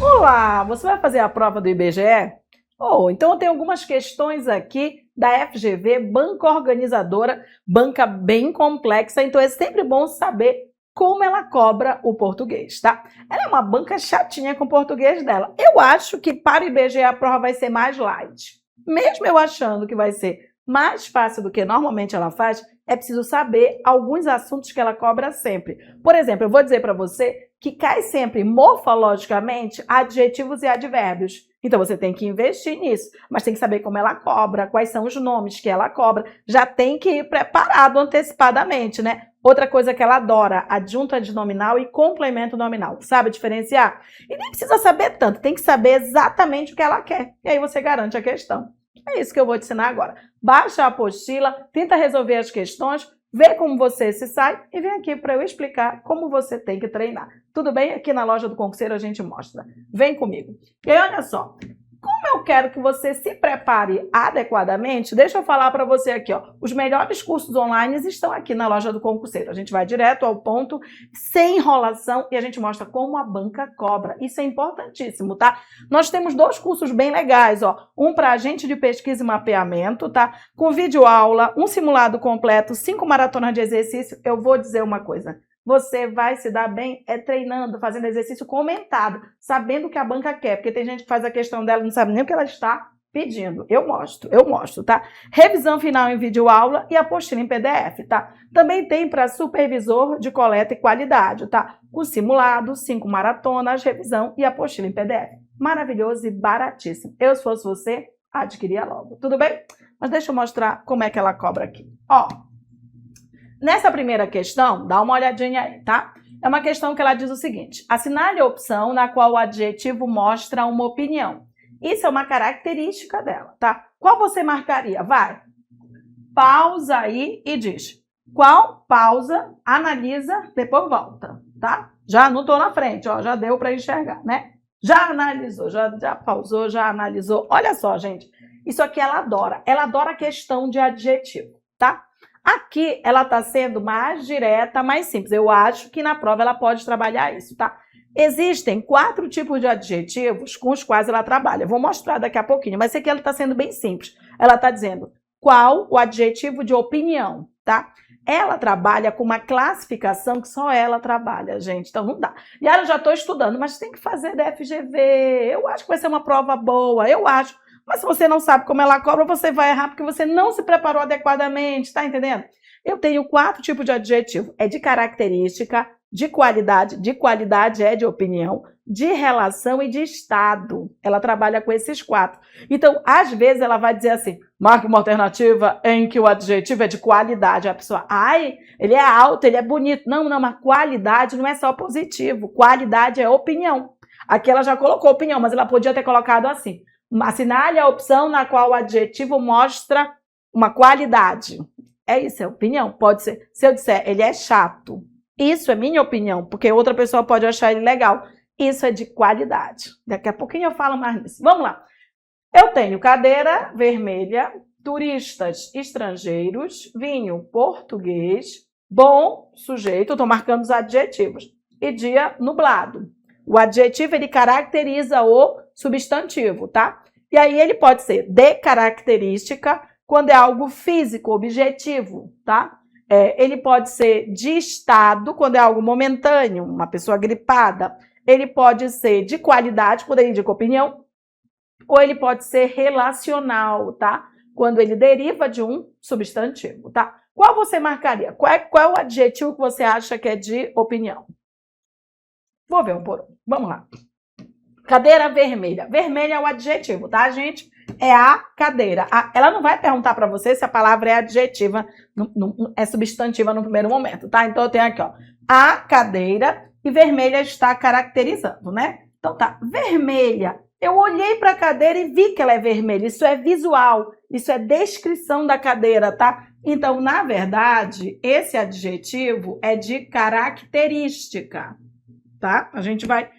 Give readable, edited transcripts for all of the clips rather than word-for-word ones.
Olá, você vai fazer a prova do IBGE? Então eu tenho algumas questões aqui da FGV, banca organizadora, banca bem complexa, então é sempre bom saber como ela cobra o português, tá? Ela é uma banca chatinha com o português dela. Eu acho que para o IBGE a prova vai ser mais light. Mesmo eu achando que vai ser mais fácil do que normalmente ela faz, é preciso saber alguns assuntos que ela cobra sempre. Por exemplo, eu vou dizer para você que cai sempre morfologicamente adjetivos e advérbios. Então você tem que investir nisso, mas tem que saber como ela cobra, quais são os nomes que ela cobra. Já tem que ir preparado antecipadamente, né? Outra coisa que ela adora, adjunto adnominal e complemento nominal. Sabe diferenciar? E nem precisa saber tanto, tem que saber exatamente o que ela quer. E aí você garante a questão. É isso que eu vou te ensinar agora. Baixa a apostila, tenta resolver as questões, vê como você se sai e vem aqui para eu explicar como você tem que treinar. Tudo bem? Aqui na loja do concurseiro a gente mostra. Vem comigo. E aí, olha só. Como eu quero que você se prepare adequadamente, deixa eu falar para você aqui, ó. Os melhores cursos online estão aqui na loja do concurseiro. A gente vai direto ao ponto, sem enrolação, e a gente mostra como a banca cobra. Isso é importantíssimo, tá? Nós temos 2 cursos bem legais, ó. Um para agente de pesquisa e mapeamento, tá? Com vídeo aula, um simulado completo, 5 maratonas de exercício. Eu vou dizer uma coisa. Você vai se dar bem treinando, fazendo exercício comentado, sabendo o que a banca quer, porque tem gente que faz a questão dela e não sabe nem o que ela está pedindo. Eu mostro, tá? Revisão final em vídeo aula e apostila em PDF, tá? Também tem para supervisor de coleta e qualidade, tá? O simulado, 5 maratonas, revisão e apostila em PDF. Maravilhoso e baratíssimo. Eu, se fosse você, adquiria logo. Tudo bem? Mas deixa eu mostrar como é que ela cobra aqui. Ó. Nessa primeira questão, dá uma olhadinha aí, tá? É uma questão que ela diz o seguinte: assinale a opção na qual o adjetivo mostra uma opinião. Isso é uma característica dela, tá? Qual você marcaria? Vai, pausa aí e diz. Qual? Pausa, analisa, depois volta, tá? Já não tô na frente, ó, já deu para enxergar, né? Já analisou, já pausou, já analisou. Olha só, gente, isso aqui ela adora a questão de adjetivo, tá? Aqui ela está sendo mais direta, mais simples. Eu acho que na prova ela pode trabalhar isso, tá? Existem 4 tipos de adjetivos com os quais ela trabalha. Vou mostrar daqui a pouquinho, mas esse aqui ela está sendo bem simples. Ela está dizendo qual o adjetivo de opinião, tá? Ela trabalha com uma classificação que só ela trabalha, gente. Então não dá. E eu já estou estudando, mas tem que fazer da FGV. Eu acho que vai ser uma prova boa, eu acho. Mas se você não sabe como ela cobra, você vai errar porque você não se preparou adequadamente, tá entendendo? Eu tenho 4 tipos de adjetivo. É de característica, de qualidade é de opinião, de relação e de estado. Ela trabalha com esses 4. Então, às vezes, ela vai dizer assim, marque uma alternativa em que o adjetivo é de qualidade. A pessoa, ai, ele é alto, ele é bonito. Não, mas qualidade não é só positivo. Qualidade é opinião. Aqui ela já colocou opinião, mas ela podia ter colocado assim. Assinale a opção na qual o adjetivo mostra uma qualidade. É isso, é opinião. Pode ser. Se eu disser, ele é chato, isso é minha opinião, porque outra pessoa pode achar ele legal. Isso é de qualidade. Daqui a pouquinho eu falo mais nisso. Vamos lá. Eu tenho cadeira vermelha, turistas estrangeiros, vinho português, bom sujeito, estou marcando os adjetivos, e dia nublado. O adjetivo, ele caracteriza o substantivo, tá? E aí ele pode ser de característica, quando é algo físico, objetivo, tá? Ele pode ser de estado, quando é algo momentâneo, uma pessoa gripada. Ele pode ser de qualidade, quando ele indica opinião. Ou ele pode ser relacional, tá? Quando ele deriva de um substantivo, tá? Qual você marcaria? Qual é o adjetivo que você acha que é de opinião? Vou ver um por um. Vamos lá. Cadeira vermelha. Vermelha é o adjetivo, tá, gente? É a cadeira. Ela não vai perguntar para você se a palavra é adjetiva, é substantiva no primeiro momento, tá? Então eu tenho aqui, ó, a cadeira e vermelha está caracterizando, né? Então tá, vermelha. Eu olhei para a cadeira e vi que ela é vermelha. Isso é visual, isso é descrição da cadeira, tá? Então, na verdade, esse adjetivo é de característica, tá? A gente vai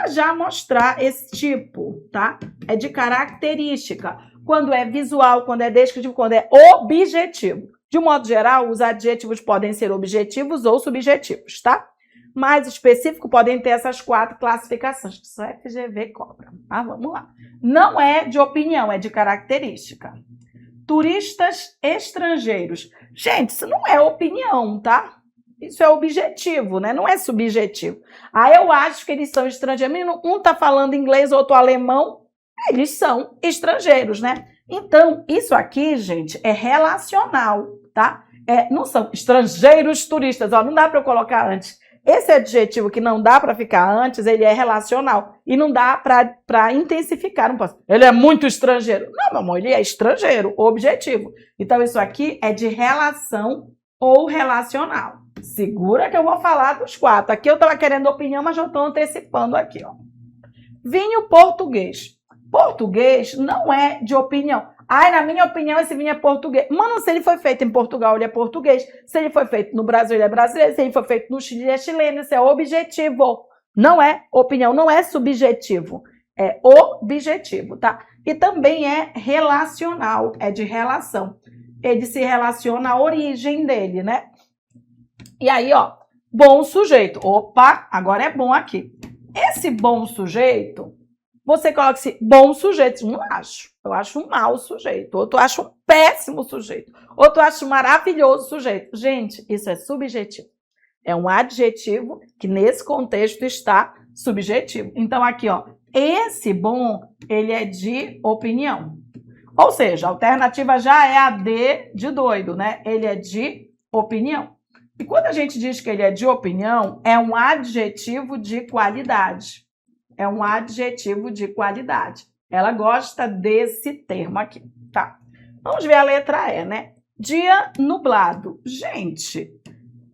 já mostrar esse tipo, tá? É de característica. Quando é visual, quando é descritivo, quando é objetivo. De um modo geral, os adjetivos podem ser objetivos ou subjetivos, tá? mais específico, podem ter essas 4 classificações, que só FGV cobra. Ah, vamos lá. Não é de opinião, é de característica. Turistas estrangeiros. Gente, isso não é opinião, tá? Isso é objetivo, né? Não é subjetivo. Ah, eu acho que eles são estrangeiros. Um tá falando inglês, outro alemão. Eles são estrangeiros, né? Então, isso aqui, gente, é relacional, tá? Não são estrangeiros turistas. Ó, não dá para eu colocar antes. Esse adjetivo que não dá para ficar antes, ele é relacional. E não dá para intensificar. Não posso. Ele é muito estrangeiro. Não, meu amor, ele é estrangeiro, objetivo. Então, isso aqui é de relação ou relacional. Segura que eu vou falar dos 4. Aqui eu estava querendo opinião, mas já estou antecipando aqui, ó. Vinho português. Português não é de opinião. Ai, na minha opinião, esse vinho é português. Mano, se ele foi feito em Portugal, ele é português. Se ele foi feito no Brasil, ele é brasileiro. Se ele foi feito no Chile, ele é chileno. Isso é objetivo. Não é opinião, não é subjetivo. É objetivo, tá? E também é relacional, é de relação. Ele se relaciona à origem dele, né? E aí, ó, bom sujeito. Opa, agora é bom aqui. Esse bom sujeito, você coloca assim, bom sujeito. Não acho. Eu acho um mau sujeito. Outro acho um péssimo sujeito. Outro acho um maravilhoso sujeito. Gente, isso é subjetivo. É um adjetivo que nesse contexto está subjetivo. Então aqui, ó, esse bom, ele é de opinião. Ou seja, a alternativa já é a D de doido, né? Ele é de opinião. E quando a gente diz que ele é de opinião, é um adjetivo de qualidade. É um adjetivo de qualidade. Ela gosta desse termo aqui, tá? Vamos ver a letra E, né? Dia nublado. Gente,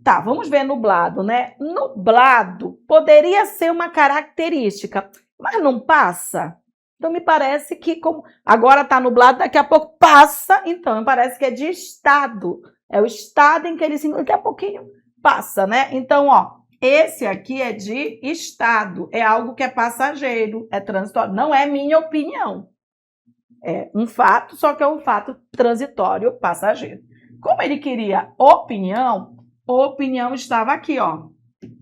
tá, vamos ver nublado, né? Nublado poderia ser uma característica, mas não passa. Então, me parece que, como agora tá nublado, daqui a pouco passa. Então, me parece que é de estado. É o estado em que ele se... Daqui a pouquinho passa, né? Então, ó. Esse aqui é de estado, é algo que é passageiro, é transitório, não é minha opinião. É um fato, só que é um fato transitório, passageiro. Como ele queria opinião, opinião estava aqui, ó,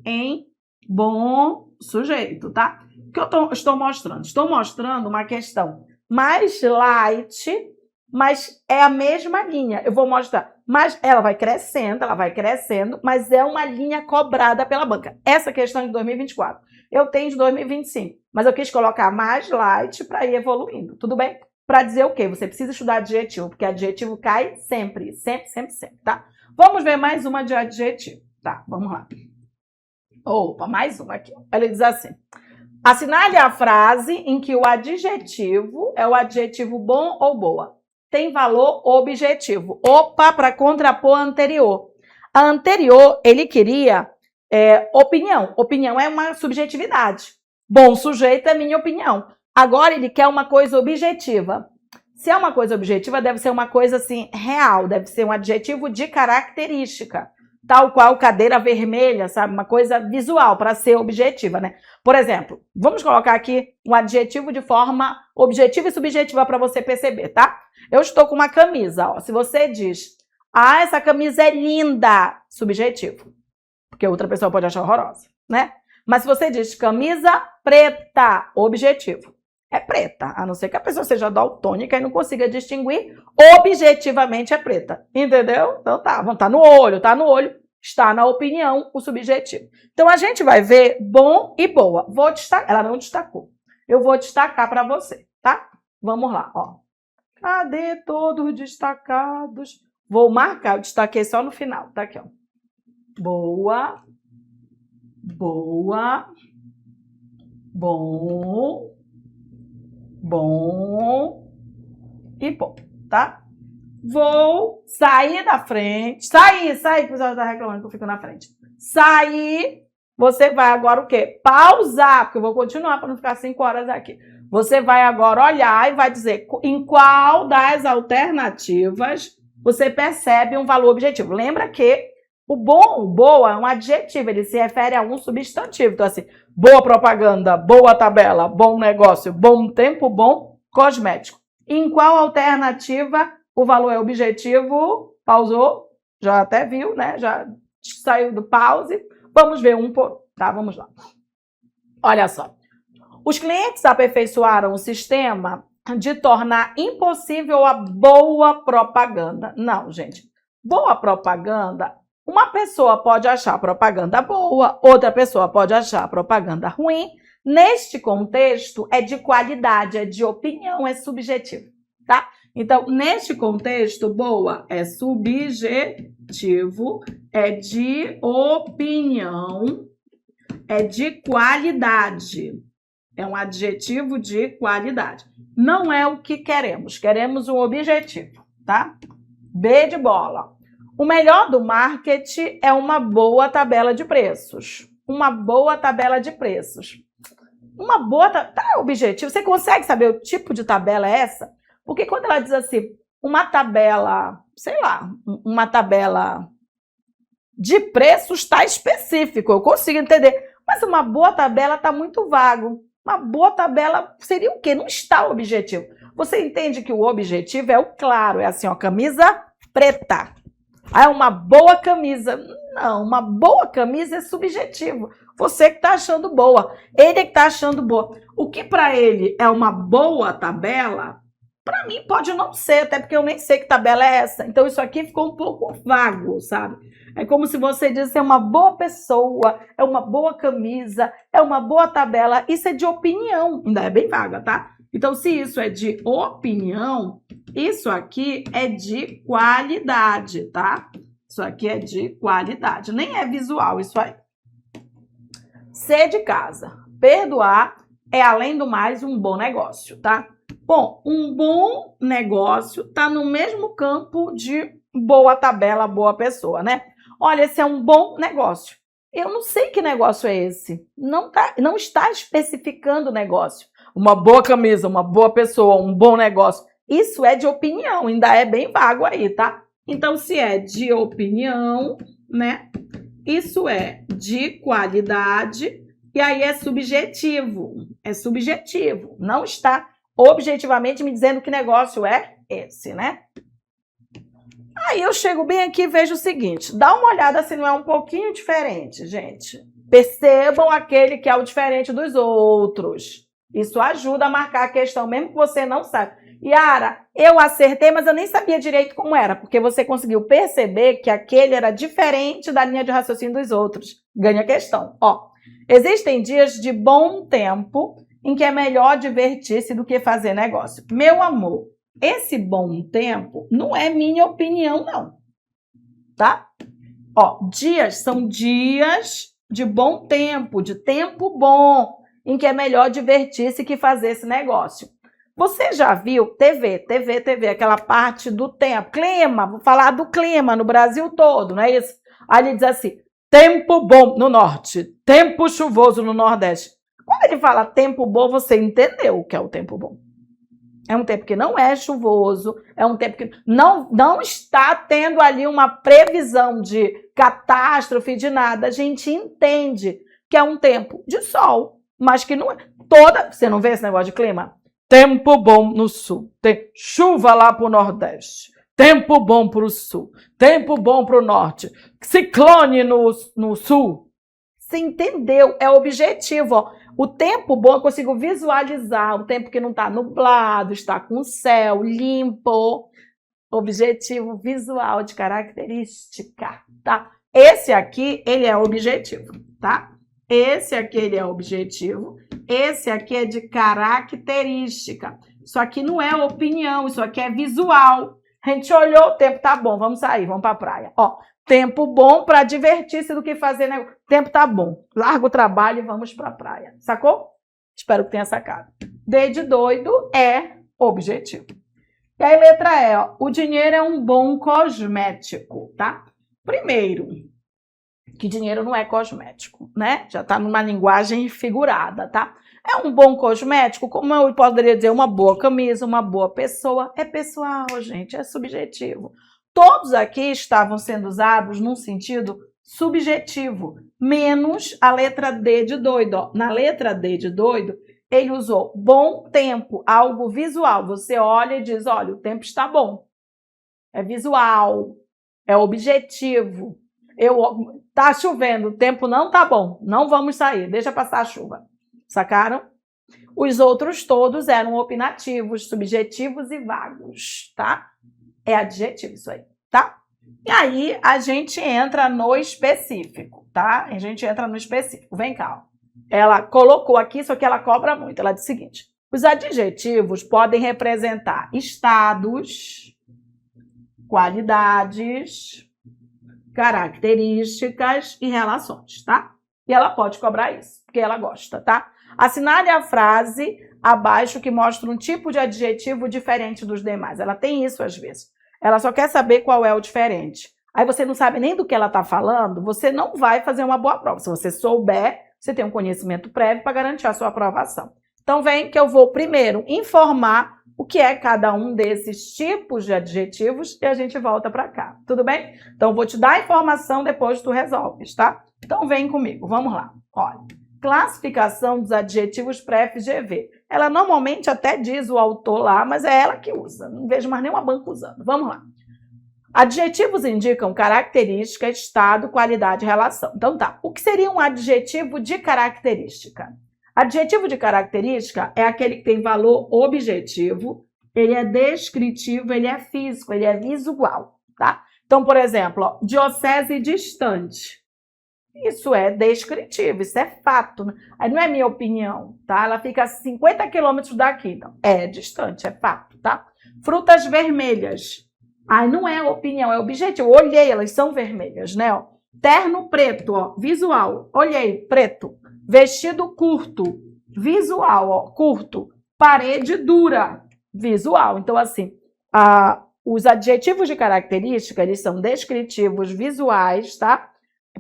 em bom sujeito, tá? O que eu estou mostrando? Estou mostrando uma questão mais light, mas é a mesma linha. Eu vou mostrar. Mas ela vai crescendo, mas é uma linha cobrada pela banca. Essa questão é de 2024. Eu tenho de 2025, mas eu quis colocar mais light para ir evoluindo. Tudo bem? Para dizer o quê? Você precisa estudar adjetivo, porque adjetivo cai sempre, sempre, tá? Vamos ver mais uma de adjetivo. Tá, vamos lá. Opa, mais uma aqui. Ele diz assim. Assinale a frase em que o adjetivo é o adjetivo bom ou boa. Tem valor objetivo. Opa, para contrapor a anterior. A anterior, ele queria opinião. Opinião é uma subjetividade. Bom sujeito é minha opinião. Agora ele quer uma coisa objetiva. Se é uma coisa objetiva, deve ser uma coisa assim, real. Deve ser um adjetivo de característica. Tal qual cadeira vermelha, sabe? Uma coisa visual, para ser objetiva, né? Por exemplo, vamos colocar aqui um adjetivo de forma objetiva e subjetiva para você perceber, tá? Eu estou com uma camisa, ó. Se você diz, ah, essa camisa é linda, subjetivo. Porque outra pessoa pode achar horrorosa, né? Mas se você diz camisa preta, objetivo. É preta, a não ser que a pessoa seja daltônica e não consiga distinguir, objetivamente é preta, entendeu? Então tá no olho, está na opinião o subjetivo. Então a gente vai ver bom e boa. Vou destacar, ela não destacou. Eu vou destacar para você, tá? Vamos lá, ó. Cadê todos destacados? Vou marcar, eu destaquei só no final, tá aqui, ó. Boa, boa, bom, bom e bom, tá? Vou sair da frente. Sair, que o pessoal tá reclamando que eu fico na frente. Sair, você vai agora o quê? Pausar, porque eu vou continuar para não ficar 5 horas aqui. Você vai agora olhar e vai dizer em qual das alternativas você percebe um valor objetivo. Lembra que o bom, o boa é um adjetivo, ele se refere a um substantivo. Então, assim, boa propaganda, boa tabela, bom negócio, bom tempo, bom cosmético. Em qual alternativa o valor é objetivo? Pausou, já até viu, né? Já saiu do pause. Vamos ver um por um. tá? Vamos lá. Olha só. Os clientes aperfeiçoaram o sistema de tornar impossível a boa propaganda. Não, gente. Boa propaganda, uma pessoa pode achar propaganda boa, outra pessoa pode achar propaganda ruim. Neste contexto, é de qualidade, é de opinião, é subjetivo, tá? Então, neste contexto, boa é subjetivo, é de opinião, é de qualidade. É um adjetivo de qualidade. Não é o que queremos, queremos um objetivo, tá? B de bola. O melhor do marketing é uma boa tabela de preços. Uma boa tabela de preços. Uma boa tabela, tá, objetivo. Você consegue saber o tipo de tabela é essa? Porque quando ela diz assim, uma tabela, sei lá, uma tabela de preços está específico, eu consigo entender. Mas uma boa tabela está muito vago. Uma boa tabela seria o quê? Não está o objetivo. Você entende que o objetivo é o claro, é assim, ó, camisa preta. Ah, é uma boa camisa. Não, uma boa camisa é subjetivo. Você que está achando boa, ele que está achando boa. O que para ele é uma boa tabela, para mim pode não ser, até porque eu nem sei que tabela é essa. Então isso aqui ficou um pouco vago, sabe? É como se você disse, é uma boa pessoa, é uma boa camisa, é uma boa tabela. Isso é de opinião, ainda é bem vaga, tá? Então, se isso é de opinião, isso aqui é de qualidade, tá? Isso aqui é de qualidade, nem é visual isso aí. C de casa. Perdoar é, além do mais, um bom negócio, tá? Bom, um bom negócio tá no mesmo campo de boa tabela, boa pessoa, né? Olha, esse é um bom negócio. Eu não sei que negócio é esse. Não está especificando o negócio. Uma boa camisa, uma boa pessoa, um bom negócio. Isso é de opinião, ainda é bem vago aí, tá? Então, se é de opinião, né? Isso é de qualidade e aí é subjetivo. É subjetivo. Não está objetivamente me dizendo que negócio é esse, né? Aí eu chego bem aqui e vejo o seguinte, dá uma olhada se não é um pouquinho diferente, gente. Percebam aquele que é o diferente dos outros. Isso ajuda a marcar a questão, mesmo que você não saiba. Yara, eu acertei, mas eu nem sabia direito como era, porque você conseguiu perceber que aquele era diferente da linha de raciocínio dos outros. Ganha a questão. Ó, existem dias de bom tempo em que é melhor divertir-se do que fazer negócio. Meu amor, esse bom tempo não é minha opinião, não. Tá? Ó, dias são dias de bom tempo, de tempo bom, em que é melhor divertir-se que fazer esse negócio. Você já viu TV, aquela parte do tempo, clima, vou falar do clima no Brasil todo, não é isso? Aí ele diz assim, tempo bom no norte, tempo chuvoso no nordeste. Quando ele fala tempo bom, você entendeu o que é o tempo bom. É um tempo que não é chuvoso, é um tempo que não está tendo ali uma previsão de catástrofe, de nada. A gente entende que é um tempo de sol, mas que não é toda... Você não vê esse negócio de clima? Tempo bom no sul, tem chuva lá para o nordeste, tempo bom para o sul, tempo bom para o norte, ciclone no sul. Você entendeu? É objetivo, ó. O tempo bom eu consigo visualizar, o tempo que não está nublado, está com o céu limpo. Objetivo visual de característica, tá? Esse aqui, ele é objetivo, tá? Esse aqui, ele é objetivo. Esse aqui é de característica. Isso aqui não é opinião, isso aqui é visual. A gente olhou, o tempo tá bom, vamos sair, vamos para a praia. Ó, tempo bom para divertir-se do que fazer negócio. Tempo tá bom, larga o trabalho e vamos para a praia. Sacou? Espero que tenha sacado. D de doido é objetivo. E aí, letra E, ó, o dinheiro é um bom cosmético, tá? Primeiro, que dinheiro não é cosmético, né? Já tá numa linguagem figurada, tá? É um bom cosmético, como eu poderia dizer, uma boa camisa, uma boa pessoa. É pessoal, gente, é subjetivo. Todos aqui estavam sendo usados num sentido subjetivo, menos a letra D de doido. Ó. Na letra D de doido, ele usou bom tempo, algo visual. Você olha e diz, olha, o tempo está bom. É visual, é objetivo. Tá chovendo, o tempo não tá bom, não vamos sair, deixa passar a chuva. Sacaram? Os outros todos eram opinativos, subjetivos e vagos, tá? É adjetivo isso aí, tá? E aí a gente entra no específico, tá? A gente entra no específico. Vem cá, ó. Ela colocou aqui, só que ela cobra muito. Ela diz o seguinte: os adjetivos podem representar estados, qualidades, características e relações, tá? E ela pode cobrar isso, porque ela gosta, tá? Assinale a frase abaixo que mostra um tipo de adjetivo diferente dos demais. Ela tem isso às vezes. Ela só quer saber qual é o diferente. Aí você não sabe nem do que ela está falando, você não vai fazer uma boa prova. Se você souber, você tem um conhecimento prévio para garantir a sua aprovação. Então vem que eu vou primeiro informar o que é cada um desses tipos de adjetivos e a gente volta para cá. Tudo bem? Então eu vou te dar a informação, depois tu resolves, tá? Então vem comigo, vamos lá. Olha, classificação dos adjetivos pré-FGV. Ela normalmente até diz o autor lá, mas é ela que usa. Não vejo mais nenhuma banca usando. Vamos lá. Adjetivos indicam característica, estado, qualidade e relação. Então tá, o que seria um adjetivo de característica? Adjetivo de característica é aquele que tem valor objetivo, ele é descritivo, ele é físico, ele é visual, tá? Então, por exemplo, ó, diocese distante. Isso é descritivo, isso é fato. Aí não é minha opinião, tá? Ela fica a 50 quilômetros daqui, então é distante, é fato, tá? Frutas vermelhas. Aí não é opinião, é objetivo. Olhei, elas são vermelhas, né? Ó. Terno preto, ó, visual. Olhei, preto. Vestido curto, visual, ó, curto. Parede dura, visual. Então, assim, os adjetivos de característica, eles são descritivos, visuais, tá?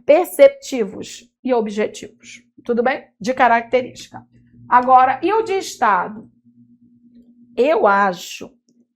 Perceptivos e objetivos. Tudo bem? De característica. Agora, e o de estado? Eu acho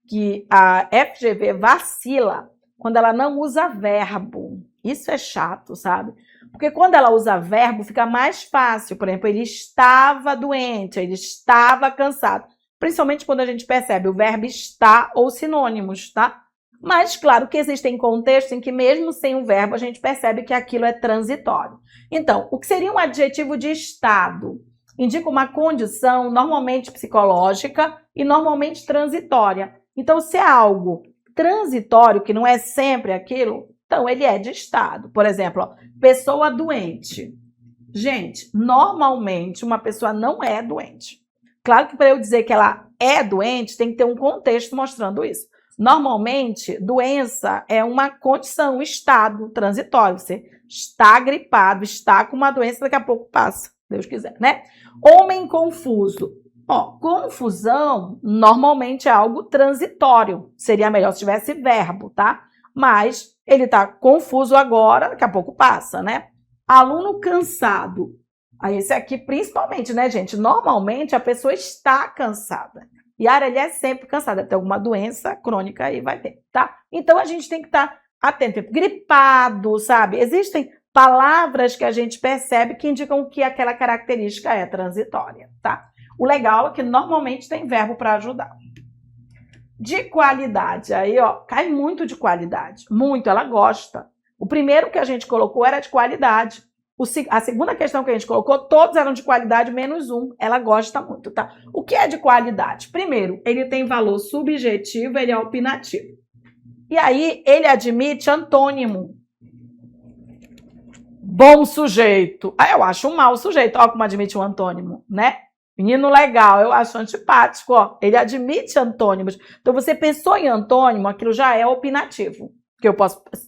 que a FGV vacila quando ela não usa verbo. Isso é chato, sabe? Porque quando ela usa verbo, fica mais fácil. Por exemplo, ele estava doente, ele estava cansado. Principalmente quando a gente percebe o verbo está ou sinônimos, tá? Mas, claro que existem contextos em que mesmo sem o verbo, a gente percebe que aquilo é transitório. Então, o que seria um adjetivo de estado? Indica uma condição normalmente psicológica e normalmente transitória. Então, se é algo transitório, que não é sempre aquilo, então ele é de estado. Por exemplo, ó, pessoa doente. Gente, normalmente uma pessoa não é doente. Claro que para eu dizer que ela é doente, tem que ter um contexto mostrando isso. Normalmente, doença é uma condição, um estado transitório. Você está gripado, está com uma doença, daqui a pouco passa, Deus quiser, né? Homem confuso. Ó, confusão normalmente é algo transitório. Seria melhor se tivesse verbo, tá? Mas ele está confuso agora, daqui a pouco passa, né? Aluno cansado. Aí esse aqui principalmente, né, gente? Normalmente a pessoa está cansada. E a ele é sempre cansada, deve ter alguma doença crônica aí, vai ter, tá? Então a gente tem que estar atento. Gripado, sabe? Existem palavras que a gente percebe que indicam que aquela característica é transitória, tá? O legal é que normalmente tem verbo para ajudar. De qualidade, aí ó, cai muito de qualidade, muito, ela gosta. O primeiro que a gente colocou era de qualidade. A segunda questão que a gente colocou, todos eram de qualidade, menos um. Ela gosta muito, tá? O que é de qualidade? Primeiro, ele tem valor subjetivo, ele é opinativo. E aí, ele admite antônimo. Bom sujeito. Ah, eu acho um mau sujeito. Olha como admite um antônimo, né? Menino legal, eu acho antipático, ó. Ele admite antônimos. Então, você pensou em antônimo, aquilo já é opinativo. Porque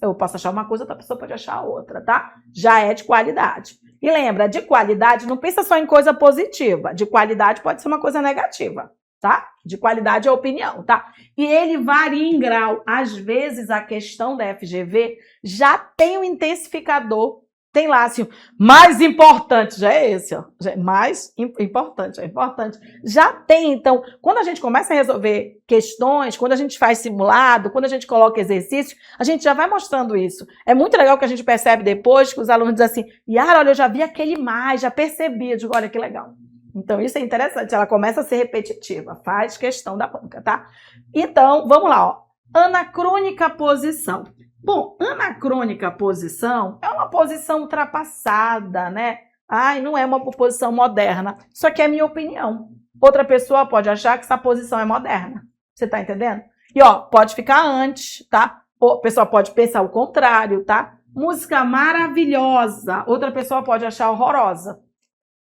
eu posso achar uma coisa, outra pessoa pode achar outra, tá? Já é de qualidade. E lembra, de qualidade, não pensa só em coisa positiva. De qualidade pode ser uma coisa negativa, tá? De qualidade é opinião, tá? E ele varia em grau. Às vezes, a questão da FGV já tem um intensificador. Tem lá, assim, mais importante, já é esse, ó. Já é mais importante, é importante. Já tem, então, quando a gente começa a resolver questões, quando a gente faz simulado, quando a gente coloca exercício, a gente já vai mostrando isso. É muito legal que a gente percebe depois que os alunos dizem assim, Yara, olha, eu já vi aquele mais, já percebi. Eu digo, olha que legal. Então, isso é interessante, ela começa a ser repetitiva, faz questão da banca, tá? Então, vamos lá, ó. Anacrônica posição. Bom, anacrônica posição é uma posição ultrapassada, né? Ai, não é uma posição moderna. Isso aqui é a minha opinião. Outra pessoa pode achar que essa posição é moderna. Você tá entendendo? E, ó, pode ficar antes, tá? A pessoa pode pensar o contrário, tá? Música maravilhosa. Outra pessoa pode achar horrorosa.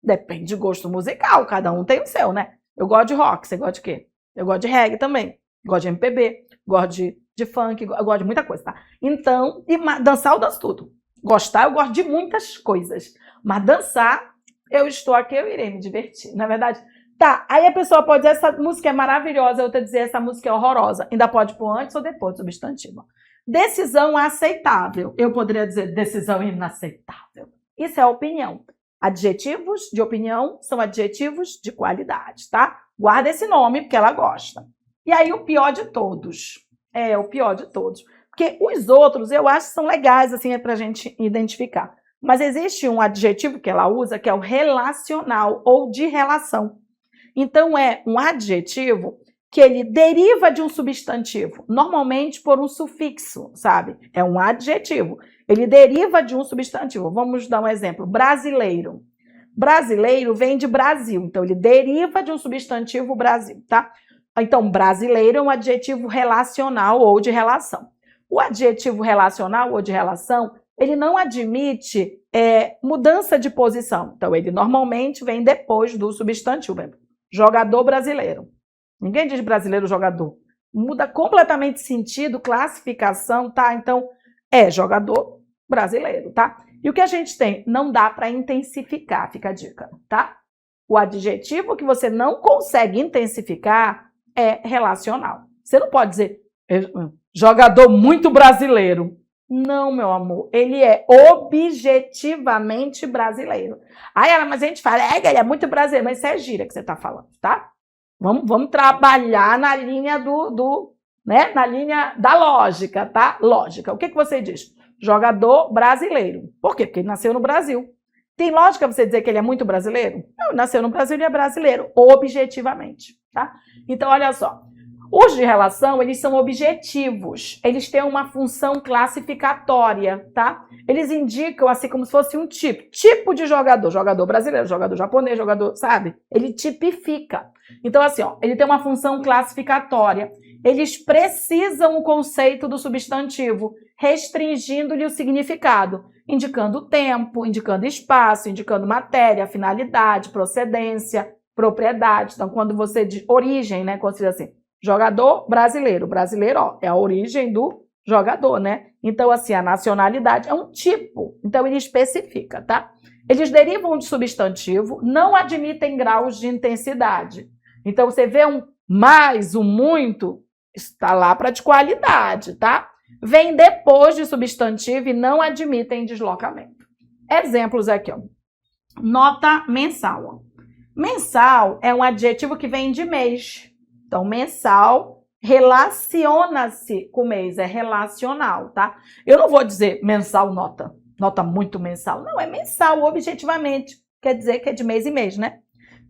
Depende de gosto musical. Cada um tem o seu, né? Eu gosto de rock. Você gosta de quê? Eu gosto de reggae também. Gosto de MPB. Gosto de funk. Eu gosto de muita coisa, tá? Então, e dançar eu danço tudo. Gostar, eu gosto de muitas coisas. Mas dançar, eu estou aqui, eu irei me divertir. Na verdade, tá. Aí a pessoa pode dizer, essa música é maravilhosa, outra dizer, essa música é horrorosa. Ainda pode pôr antes ou depois do substantivo. Decisão aceitável. Eu poderia dizer decisão inaceitável. Isso é opinião. Adjetivos de opinião são adjetivos de qualidade, tá? Guarda esse nome, porque ela gosta. E aí, o pior de todos. É, o pior de todos. Porque os outros, eu acho que são legais, assim, pra gente identificar. Mas existe um adjetivo que ela usa, que é o relacional, ou de relação. Então, é um adjetivo que ele deriva de um substantivo, normalmente por um sufixo, sabe? É um adjetivo. Ele deriva de um substantivo. Vamos dar um exemplo. Brasileiro. Brasileiro vem de Brasil, então ele deriva de um substantivo Brasil, tá? Então, brasileiro é um adjetivo relacional ou de relação. O adjetivo relacional ou de relação, ele não admite mudança de posição. Então, ele normalmente vem depois do substantivo. Jogador brasileiro. Ninguém diz brasileiro jogador. Muda completamente sentido, classificação, tá? Então, é jogador brasileiro, tá? E o que a gente tem? Não dá para intensificar, fica a dica, tá? O adjetivo que você não consegue intensificar é relacional. Você não pode dizer jogador muito brasileiro. Não, meu amor. Ele é objetivamente brasileiro. Aí, mas a gente fala, ele é muito brasileiro. Mas isso é gíria que você está falando, tá? Vamos trabalhar na linha né? Na linha da lógica, tá? Lógica. O que você diz? Jogador brasileiro. Por quê? Porque ele nasceu no Brasil. Tem lógica você dizer que ele é muito brasileiro? Não, nasceu no Brasil e é brasileiro, objetivamente, tá? Então, olha só. Os de relação, eles são objetivos. Eles têm uma função classificatória, tá? Eles indicam, assim, como se fosse um tipo. Tipo de jogador. Jogador brasileiro, jogador japonês, jogador, sabe? Ele tipifica. Então, assim, ó, ele tem uma função classificatória. Eles precisam o conceito do substantivo, restringindo-lhe o significado, indicando o tempo, indicando espaço, indicando matéria, finalidade, procedência, propriedade. Então, quando você diz origem, né? Quando você diz assim, jogador brasileiro. Brasileiro, ó, é a origem do jogador, né? Então, assim, a nacionalidade é um tipo. Então, ele especifica, tá? Eles derivam de substantivo, não admitem graus de intensidade. Então, você vê um mais, um muito, está lá para de qualidade, tá? Vem depois de substantivo e não admitem deslocamento. Exemplos aqui, ó. Nota mensal. Mensal é um adjetivo que vem de mês. Então, mensal relaciona-se com mês, é relacional, tá? Eu não vou dizer mensal nota, nota muito mensal. Não, é mensal, objetivamente. Quer dizer que é de mês em mês, né?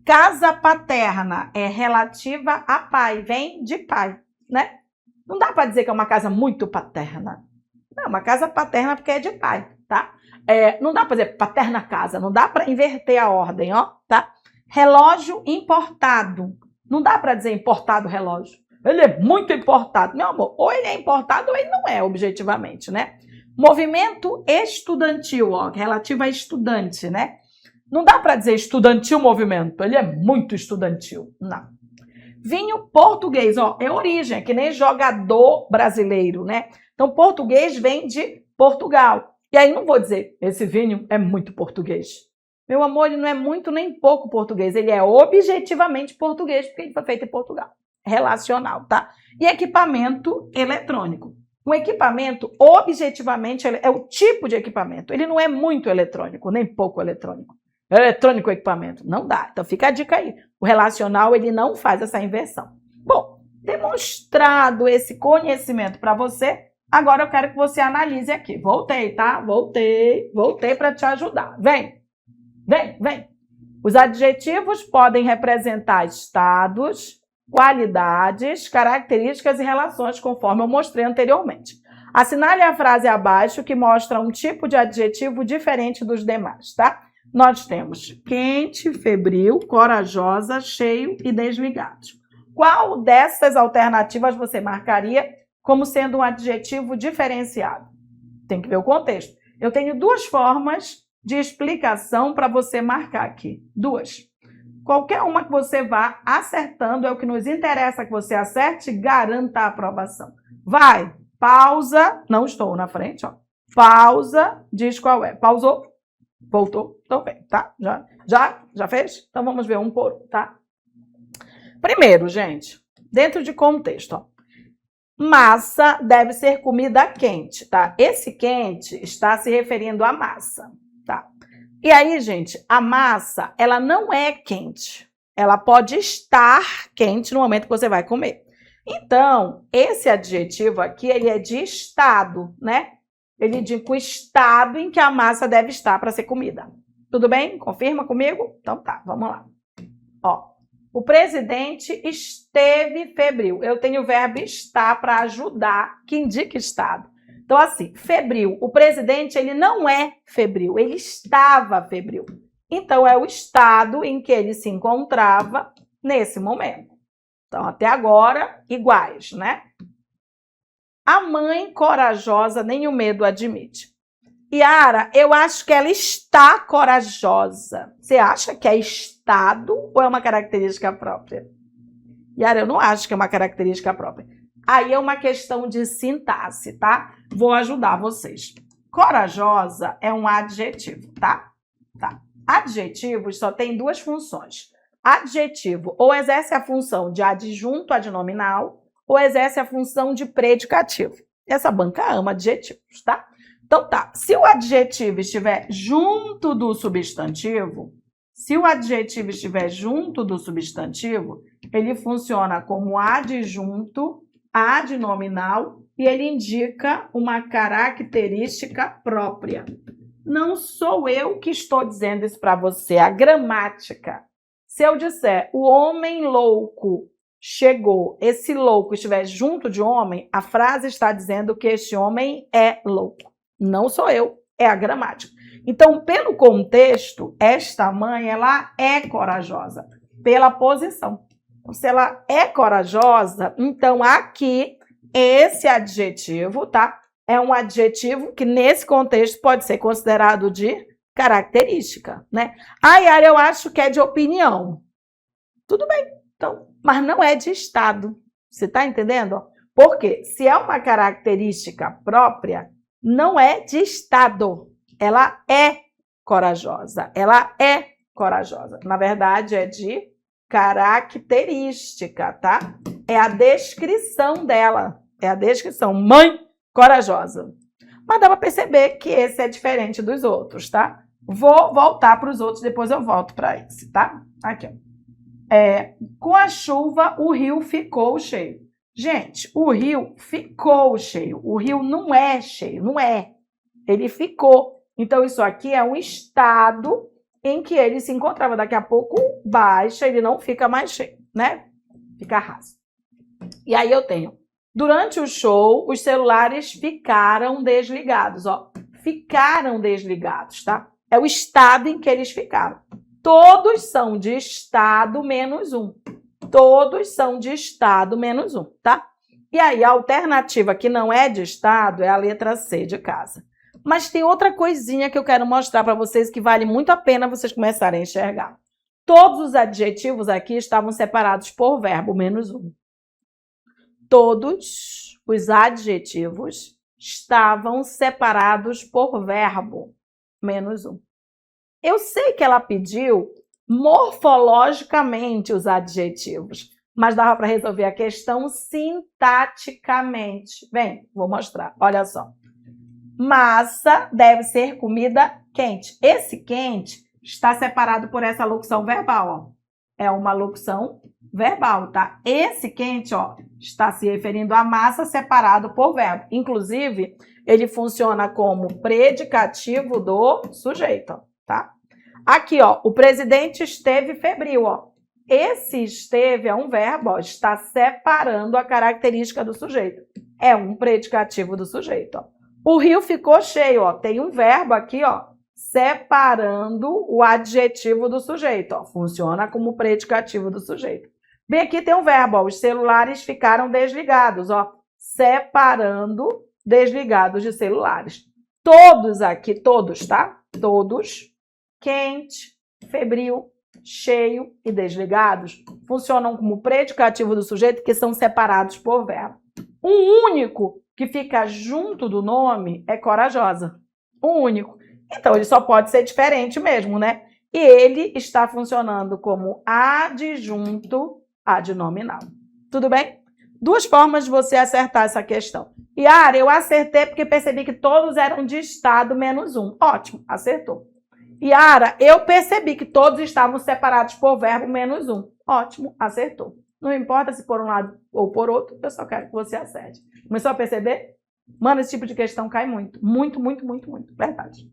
Casa paterna é relativa a pai, vem de pai, né? Não dá para dizer que é uma casa muito paterna. Não, uma casa paterna porque é de pai, tá? Não dá para dizer paterna casa, não dá para inverter a ordem, ó, tá? Relógio importado. Não dá para dizer importado relógio. Ele é muito importado. Meu amor, ou ele é importado ou ele não é, objetivamente, né? Movimento estudantil, ó, relativo a estudante, né? Não dá para dizer estudantil movimento, ele é muito estudantil. Não. Vinho português, ó, é origem, é que nem jogador brasileiro, né? Então, português vem de Portugal. E aí não vou dizer, esse vinho é muito português. Meu amor, ele não é muito nem pouco português, ele é objetivamente português, porque ele foi feito em Portugal. Relacional, tá? E equipamento eletrônico. Um equipamento, objetivamente, é o tipo de equipamento. Ele não é muito eletrônico, nem pouco eletrônico. Eletrônico equipamento, não dá. Então fica a dica aí. O relacional, ele não faz essa inversão. Bom, demonstrado esse conhecimento para você, agora eu quero que você analise aqui. Voltei, tá? Voltei para te ajudar. Vem. Os adjetivos podem representar estados, qualidades, características e relações, conforme eu mostrei anteriormente. Assinale a frase abaixo que mostra um tipo de adjetivo diferente dos demais, tá? Nós temos quente, febril, corajosa, cheio e desligado. Qual dessas alternativas você marcaria como sendo um adjetivo diferenciado? Tem que ver o contexto. Eu tenho duas formas de explicação para você marcar aqui. Duas. Qualquer uma que você vá acertando é o que nos interessa que você acerte e garanta a aprovação. Vai, pausa, não estou na frente, ó. Pausa, diz qual é. Pausou? Voltou? Então bem, tá? Já fez? Então vamos ver um por um, tá? Primeiro, gente, dentro de contexto, ó. Massa deve ser comida quente, tá? Esse quente está se referindo à massa, tá? E aí, gente, a massa, ela não é quente. Ela pode estar quente no momento que você vai comer. Então, esse adjetivo aqui, ele é de estado, né? Ele indica o estado em que a massa deve estar para ser comida. Tudo bem? Confirma comigo? Então tá, vamos lá. Ó, o presidente esteve febril. Eu tenho o verbo estar para ajudar, que indica estado. Então, assim, febril. O presidente, ele não é febril, ele estava febril. Então, é o estado em que ele se encontrava nesse momento. Então, até agora, iguais, né? A mãe corajosa nem o medo admite. Yara, eu acho que ela está corajosa. Você acha que é estado ou é uma característica própria? Yara, eu não acho que é uma característica própria. Aí é uma questão de sintaxe, tá? Vou ajudar vocês. Corajosa é um adjetivo, tá? Tá. Adjetivos só tem duas funções. Adjetivo ou exerce a função de adjunto adnominal ou exerce a função de predicativo. Essa banca ama adjetivos, tá? Então tá, se o adjetivo estiver junto do substantivo, ele funciona como adjunto adnominal e ele indica uma característica própria. Não sou eu que estou dizendo isso para você, a gramática. Se eu disser o homem louco chegou, esse louco estiver junto de homem, a frase está dizendo que este homem é louco. Não sou eu, é a gramática. Então, pelo contexto, esta mãe, ela é corajosa, pela posição. Então, se ela é corajosa, então aqui, esse adjetivo, tá? É um adjetivo que, nesse contexto, pode ser considerado de característica, né? Yara, eu acho que é de opinião. Tudo bem, então, mas não é de estado. Você está entendendo? Porque se é uma característica própria, não é de estado. Ela é corajosa. Ela é corajosa. Na verdade, é de característica, tá? É a descrição dela. É a descrição. Mãe corajosa. Mas dá para perceber que esse é diferente dos outros, tá? Vou voltar para os outros, depois eu volto para esse, tá? Aqui, ó. Com a chuva, o rio ficou cheio. Gente, o rio ficou cheio. O rio não é cheio, não é. Ele ficou. Então, isso aqui é um estado em que ele se encontrava. Daqui a pouco, baixa, ele não fica mais cheio, né? Fica raso. E aí eu tenho, durante o show, os celulares ficaram desligados, ó. Ficaram desligados, tá? É o estado em que eles ficaram. Todos são de estado menos um. Todos são de estado menos um, tá? E aí, a alternativa que não é de estado é a letra C de casa. Mas tem outra coisinha que eu quero mostrar para vocês que vale muito a pena vocês começarem a enxergar. Todos os adjetivos aqui estavam separados por verbo menos um. Todos os adjetivos estavam separados por verbo menos um. Eu sei que ela pediu morfologicamente os adjetivos, mas dava para resolver a questão sintaticamente. Vem, vou mostrar. Olha só. Massa deve ser comida quente. Esse quente está separado por essa locução verbal, ó. É uma locução verbal, tá? Esse quente, ó, está se referindo à massa separado por verbo. Inclusive, ele funciona como predicativo do sujeito, ó, tá? Aqui, ó, o presidente esteve febril, ó. Esse esteve é um verbo, ó, está separando a característica do sujeito. é um predicativo do sujeito. Ó. O rio ficou cheio, ó. Tem um verbo aqui, ó, separando o adjetivo do sujeito. Ó. Funciona como predicativo do sujeito. Bem, aqui tem um verbo, ó, os celulares ficaram desligados, ó, separando desligados de celulares. Todos aqui, todos, tá? Todos, quente, febril, cheio e desligados, funcionam como predicativo do sujeito, que são separados por verbo. Um único que fica junto do nome é corajosa. Um único. Então, ele só pode ser diferente mesmo, né? E ele está funcionando como adjunto adnominal. Tudo bem? Duas formas de você acertar essa questão. Yara, eu acertei porque percebi que todos eram de estado menos um. Ótimo, acertou. Yara, eu percebi que todos estavam separados por verbo menos um. Ótimo, acertou. Não importa se por um lado ou por outro, eu só quero que você acerte. Começou a perceber? Mano, esse tipo de questão cai muito. Muito, muito, muito, muito. Verdade.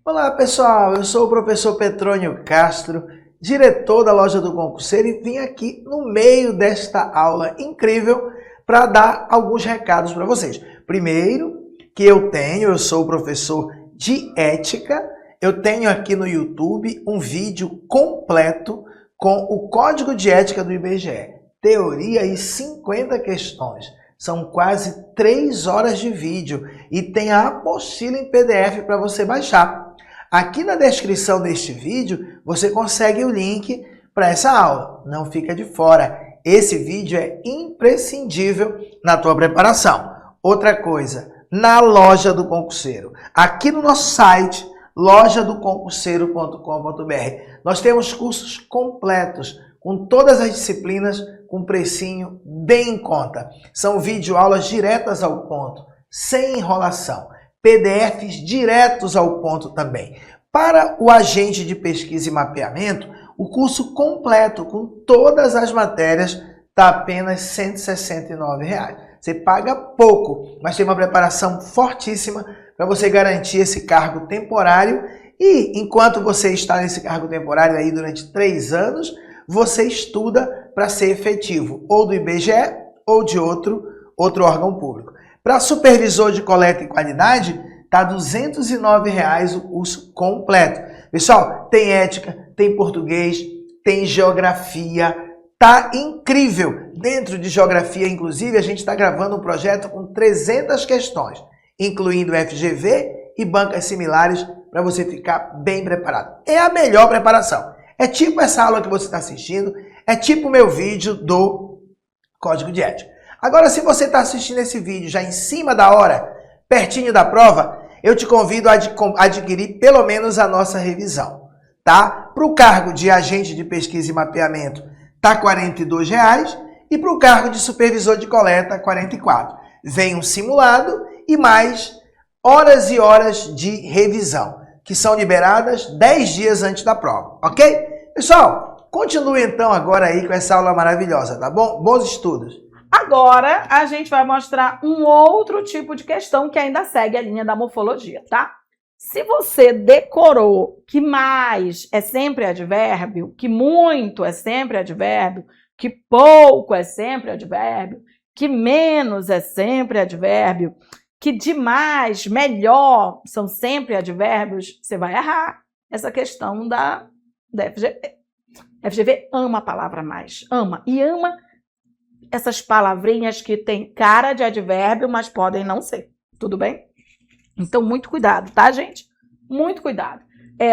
Olá, pessoal. Eu sou o professor Petrônio Castro, diretor da Loja do Concurseiro, e vim aqui no meio desta aula incrível para dar alguns recados para vocês. Primeiro, que eu sou o professor de ética, eu tenho aqui no YouTube um vídeo completo com o Código de Ética do IBGE, teoria e 50 questões. São quase 3 horas de vídeo e tem a apostila em PDF para você baixar. Aqui na descrição deste vídeo, você consegue o link para essa aula. Não fica de fora. Esse vídeo é imprescindível na tua preparação. Outra coisa, na Loja do Concurseiro. Aqui no nosso site, lojadoconcurseiro.com.br, nós temos cursos completos, com todas as disciplinas, com precinho bem em conta. São videoaulas diretas ao ponto, sem enrolação. PDFs diretos ao ponto também. Para o agente de pesquisa e mapeamento, o curso completo com todas as matérias está apenas R$ 169. Você paga pouco, mas tem uma preparação fortíssima para você garantir esse cargo temporário. E enquanto você está nesse cargo temporário aí durante 3 anos, você estuda para ser efetivo, ou do IBGE ou de outro órgão público. Para supervisor de coleta e qualidade, está R$ 209 o curso completo. Pessoal, tem ética, tem português, tem geografia, tá incrível. Dentro de geografia, inclusive, a gente está gravando um projeto com 300 questões, incluindo FGV e bancas similares, para você ficar bem preparado. É a melhor preparação. É tipo essa aula que você está assistindo, é tipo o meu vídeo do Código de Ética. Agora, se você está assistindo esse vídeo já em cima da hora, pertinho da prova, eu te convido a adquirir pelo menos a nossa revisão, tá? Para o cargo de agente de pesquisa e mapeamento, tá R$ 42 e para o cargo de supervisor de coleta, R$ 44. Vem um simulado e mais horas e horas de revisão, que são liberadas 10 dias antes da prova, ok? Pessoal, continue então agora aí com essa aula maravilhosa, tá bom? Bons estudos! Agora, a gente vai mostrar um outro tipo de questão que ainda segue a linha da morfologia, tá? Se você decorou que mais é sempre advérbio, que muito é sempre advérbio, que pouco é sempre advérbio, que menos é sempre advérbio, que demais, melhor são sempre advérbios, você vai errar essa questão da FGV. FGV ama a palavra mais, ama. E ama essas palavrinhas que têm cara de advérbio, mas podem não ser. Tudo bem? Então, muito cuidado, tá, gente? Muito cuidado.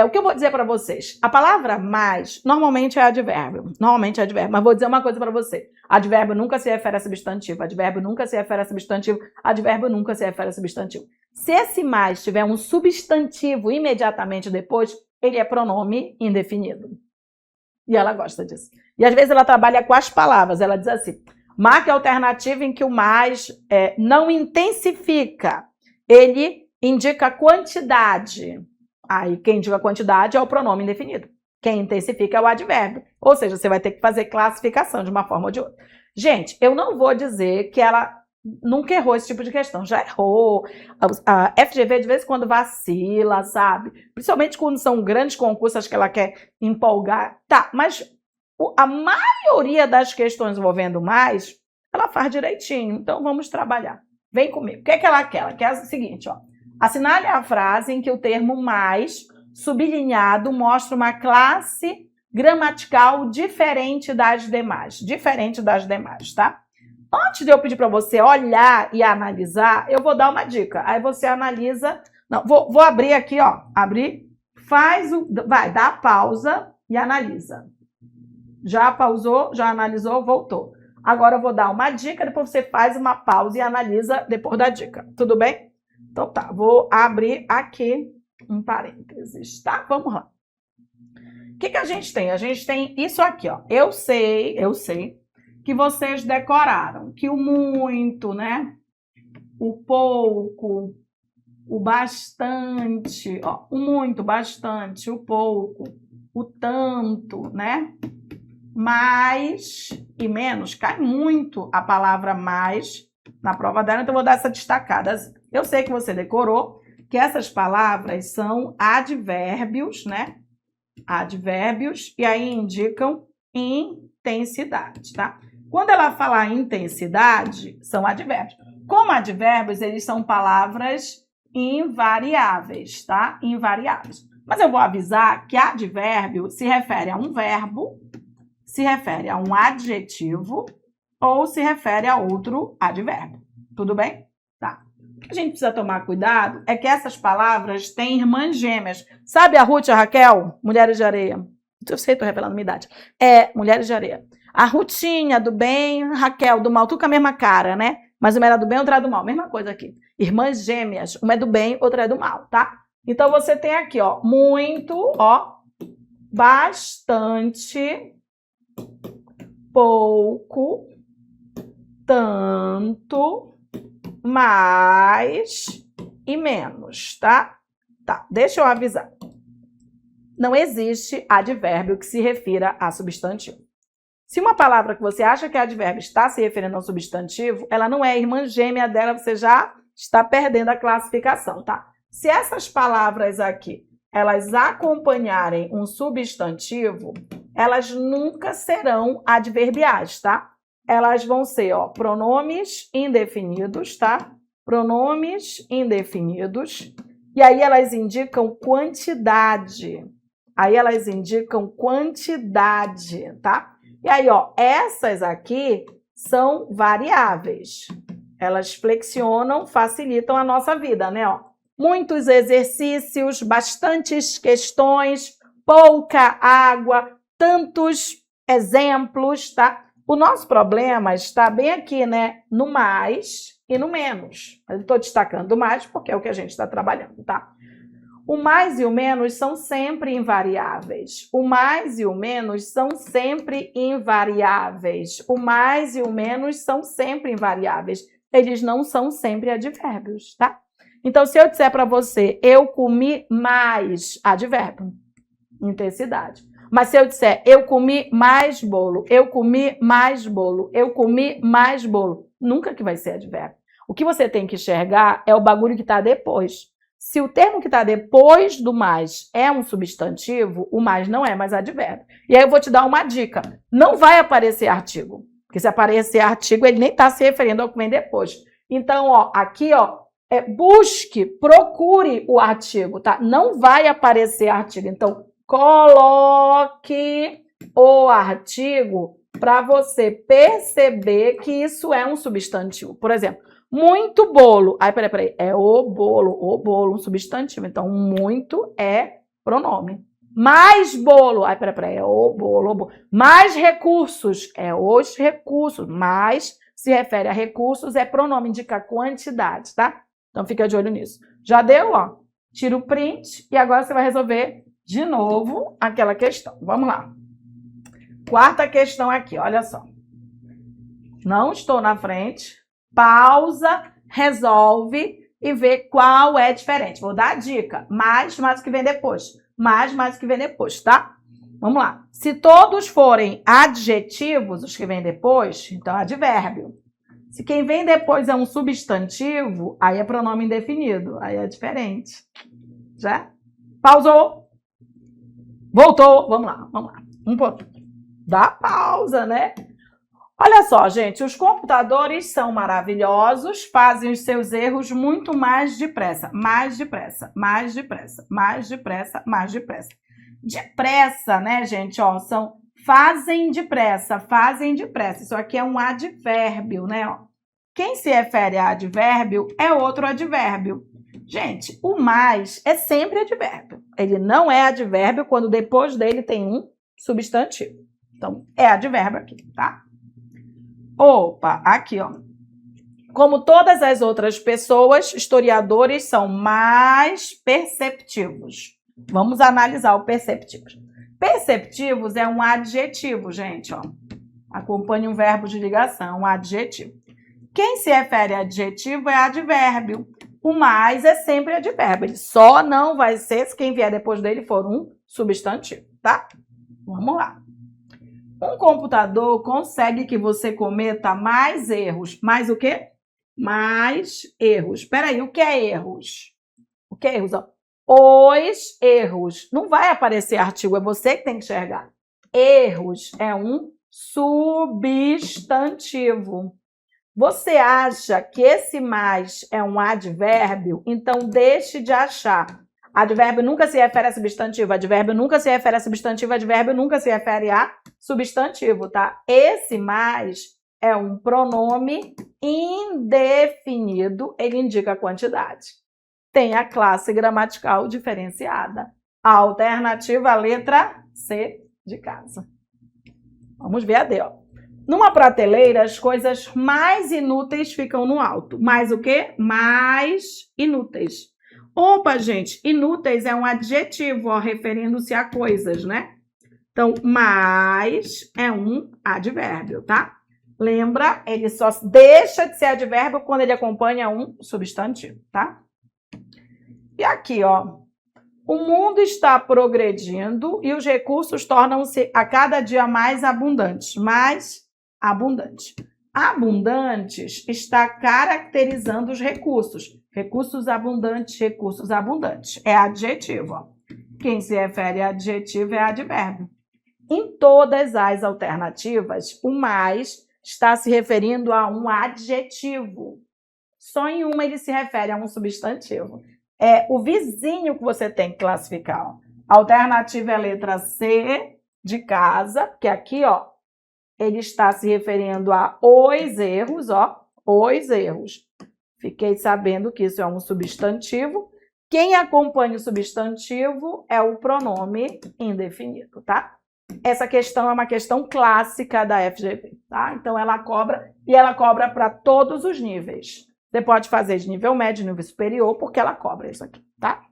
O que eu vou dizer para vocês? A palavra mais, normalmente é advérbio. Normalmente é advérbio. Mas vou dizer uma coisa para você. Advérbio nunca se refere a substantivo. Advérbio nunca se refere a substantivo. Advérbio nunca se refere a substantivo. Se esse mais tiver um substantivo imediatamente depois, ele é pronome indefinido. E ela gosta disso. E às vezes ela trabalha com as palavras. Ela diz assim, marque a alternativa em que o mais não intensifica. Ele indica quantidade. Aí quem indica quantidade é o pronome indefinido. Quem intensifica é o advérbio. Ou seja, você vai ter que fazer classificação de uma forma ou de outra. Gente, eu não vou dizer que ela nunca errou esse tipo de questão. Já errou. A FGV de vez em quando vacila, sabe? Principalmente quando são grandes concursos que ela quer empolgar. Tá, mas a maioria das questões envolvendo mais ela faz direitinho. Então, vamos trabalhar. Vem comigo. O que é que ela quer? Ela quer o seguinte, ó. Assinale a frase em que o termo mais sublinhado mostra uma classe gramatical diferente das demais. Diferente das demais, tá? Antes de eu pedir para você olhar e analisar, eu vou dar uma dica. Aí você analisa. Não, vou abrir aqui, ó. Abrir. Vai, dá pausa e analisa. Já pausou, já analisou, voltou. Agora eu vou dar uma dica, depois você faz uma pausa e analisa depois da dica. Tudo bem? Então tá, vou abrir aqui um parênteses, tá? Vamos lá. O que a gente tem? A gente tem isso aqui, ó. Eu sei que vocês decoraram que o muito, né? O pouco, o bastante, ó, o muito, bastante, o pouco, o tanto, né? Mais e menos, cai muito a palavra mais na prova dela, então eu vou dar essa destacada. Eu sei que você decorou que essas palavras são advérbios, né? Advérbios, e aí indicam intensidade, tá? Quando ela falar intensidade, são advérbios. Como advérbios, eles são palavras invariáveis, tá? Invariáveis. Mas eu vou avisar que advérbio se refere a um verbo, se refere a um adjetivo ou se refere a outro advérbio. Tudo bem? Tá. O que a gente precisa tomar cuidado é que essas palavras têm irmãs gêmeas. Sabe a Ruth e a Raquel? Mulheres de areia. Eu sei, estou revelando minha idade. É, Mulheres de areia. A Rutinha do bem, Raquel do mal, tudo com a mesma cara, né? Mas uma era do bem, outra era do mal. Mesma coisa aqui. Irmãs gêmeas. Uma é do bem, outra é do mal, tá? Então, você tem aqui, ó, muito, ó, bastante, pouco, tanto, mais e menos, tá? Tá, deixa eu avisar. Não existe advérbio que se refira a substantivo. Se uma palavra que você acha que é advérbio está se referindo a um substantivo, ela não é irmã gêmea dela, você já está perdendo a classificação, tá? Se essas palavras aqui, elas acompanharem um substantivo, elas nunca serão adverbiais, tá? Elas vão ser, ó, pronomes indefinidos, tá? Pronomes indefinidos. E aí elas indicam quantidade. Aí elas indicam quantidade, tá? E aí, ó, essas aqui são variáveis. Elas flexionam, facilitam a nossa vida, né? Ó, muitos exercícios, bastantes questões, pouca água, tantos exemplos, tá? O nosso problema está bem aqui, né? No mais e no menos. Eu estou destacando o mais porque é o que a gente está trabalhando, tá? O mais e o menos são sempre invariáveis. O mais e o menos são sempre invariáveis. O mais e o menos são sempre invariáveis. Eles não são sempre advérbios, tá? Então, se eu disser para você, eu comi mais, advérbio, intensidade. Mas se eu disser, eu comi mais bolo, eu comi mais bolo, eu comi mais bolo, nunca que vai ser advérbio. O que você tem que enxergar é o bagulho que está depois. Se o termo que está depois do mais é um substantivo, o mais não é mais advérbio. E aí eu vou te dar uma dica. Não vai aparecer artigo. Porque se aparecer artigo, ele nem está se referindo ao que vem depois. Então, ó, aqui, ó, busque, procure o artigo, tá? Não vai aparecer artigo. Então, coloque o artigo para você perceber que isso é um substantivo. Por exemplo, muito bolo. Aí, peraí. É o bolo, um substantivo. Então, muito é pronome. Mais bolo. Aí, peraí. É o bolo. Mais recursos. É os recursos. Mais se refere a recursos, é pronome, indica quantidade, tá? Então, fica de olho nisso. Já deu, ó. Tira o print e agora você vai resolver de novo aquela questão. Vamos lá. Quarta questão aqui, olha só. Não estou na frente. Pausa, resolve e vê qual é diferente. Vou dar a dica. Mais o que vem depois. Mais o que vem depois, tá? Vamos lá. Se todos forem adjetivos, os que vêm depois, então advérbio. Se quem vem depois é um substantivo, aí é pronome indefinido. Aí é diferente. Já? Pausou. Voltou. Vamos lá. Um pouquinho. Dá pausa, né? Olha só, gente, os computadores são maravilhosos, fazem os seus erros muito mais depressa. Mais depressa, mais depressa, mais depressa, mais depressa. Depressa, né, gente? Ó, fazem depressa, fazem depressa. Isso aqui é um advérbio, né? Ó. Quem se refere a advérbio é outro advérbio. Gente, o mais é sempre advérbio. Ele não é advérbio quando depois dele tem um substantivo. Então, é advérbio aqui, tá? Opa, aqui, ó. Como todas as outras pessoas, historiadores são mais perceptivos. Vamos analisar o perceptivos. Perceptivos é um adjetivo, gente, ó. Acompanha um verbo de ligação, um adjetivo. Quem se refere a adjetivo é advérbio. O mais é sempre advérbio. Ele só não vai ser se quem vier depois dele for um substantivo, tá? Vamos lá. Um computador consegue que você cometa mais erros. Mais o quê? Mais erros. Espera aí, o que é erros? O que é erros? Ó. Os erros. Não vai aparecer artigo, é você que tem que enxergar. Erros é um substantivo. Você acha que esse mais é um advérbio? Então, deixe de achar. Advérbio nunca se refere a substantivo, advérbio nunca se refere a substantivo, advérbio nunca se refere a substantivo, tá? Esse mais é um pronome indefinido, ele indica a quantidade. Tem a classe gramatical diferenciada. A alternativa, a letra C de casa. Vamos ver a D, ó. Numa prateleira, as coisas mais inúteis ficam no alto. Mais o quê? Mais inúteis. Opa, gente, inúteis é um adjetivo, ó, referindo-se a coisas, né? Então, mais é um advérbio, tá? Lembra, ele só deixa de ser advérbio quando ele acompanha um substantivo, tá? E aqui, ó, o mundo está progredindo e os recursos tornam-se a cada dia mais abundantes. Mais abundantes. Abundantes está caracterizando os recursos. Recursos abundantes, recursos abundantes. É adjetivo. Ó. Quem se refere a adjetivo é advérbio. Em todas as alternativas, o mais está se referindo a um adjetivo. Só em uma ele se refere a um substantivo. É o vizinho que você tem que classificar. Ó. A alternativa é a letra C de casa, que aqui, ó, ele está se referindo a os erros, ó, os erros. Fiquei sabendo que isso é um substantivo. Quem acompanha o substantivo é o pronome indefinido, tá? Essa questão é uma questão clássica da FGV, tá? Então, ela cobra, e ela cobra para todos os níveis. Você pode fazer de nível médio, nível superior, porque ela cobra isso aqui, tá?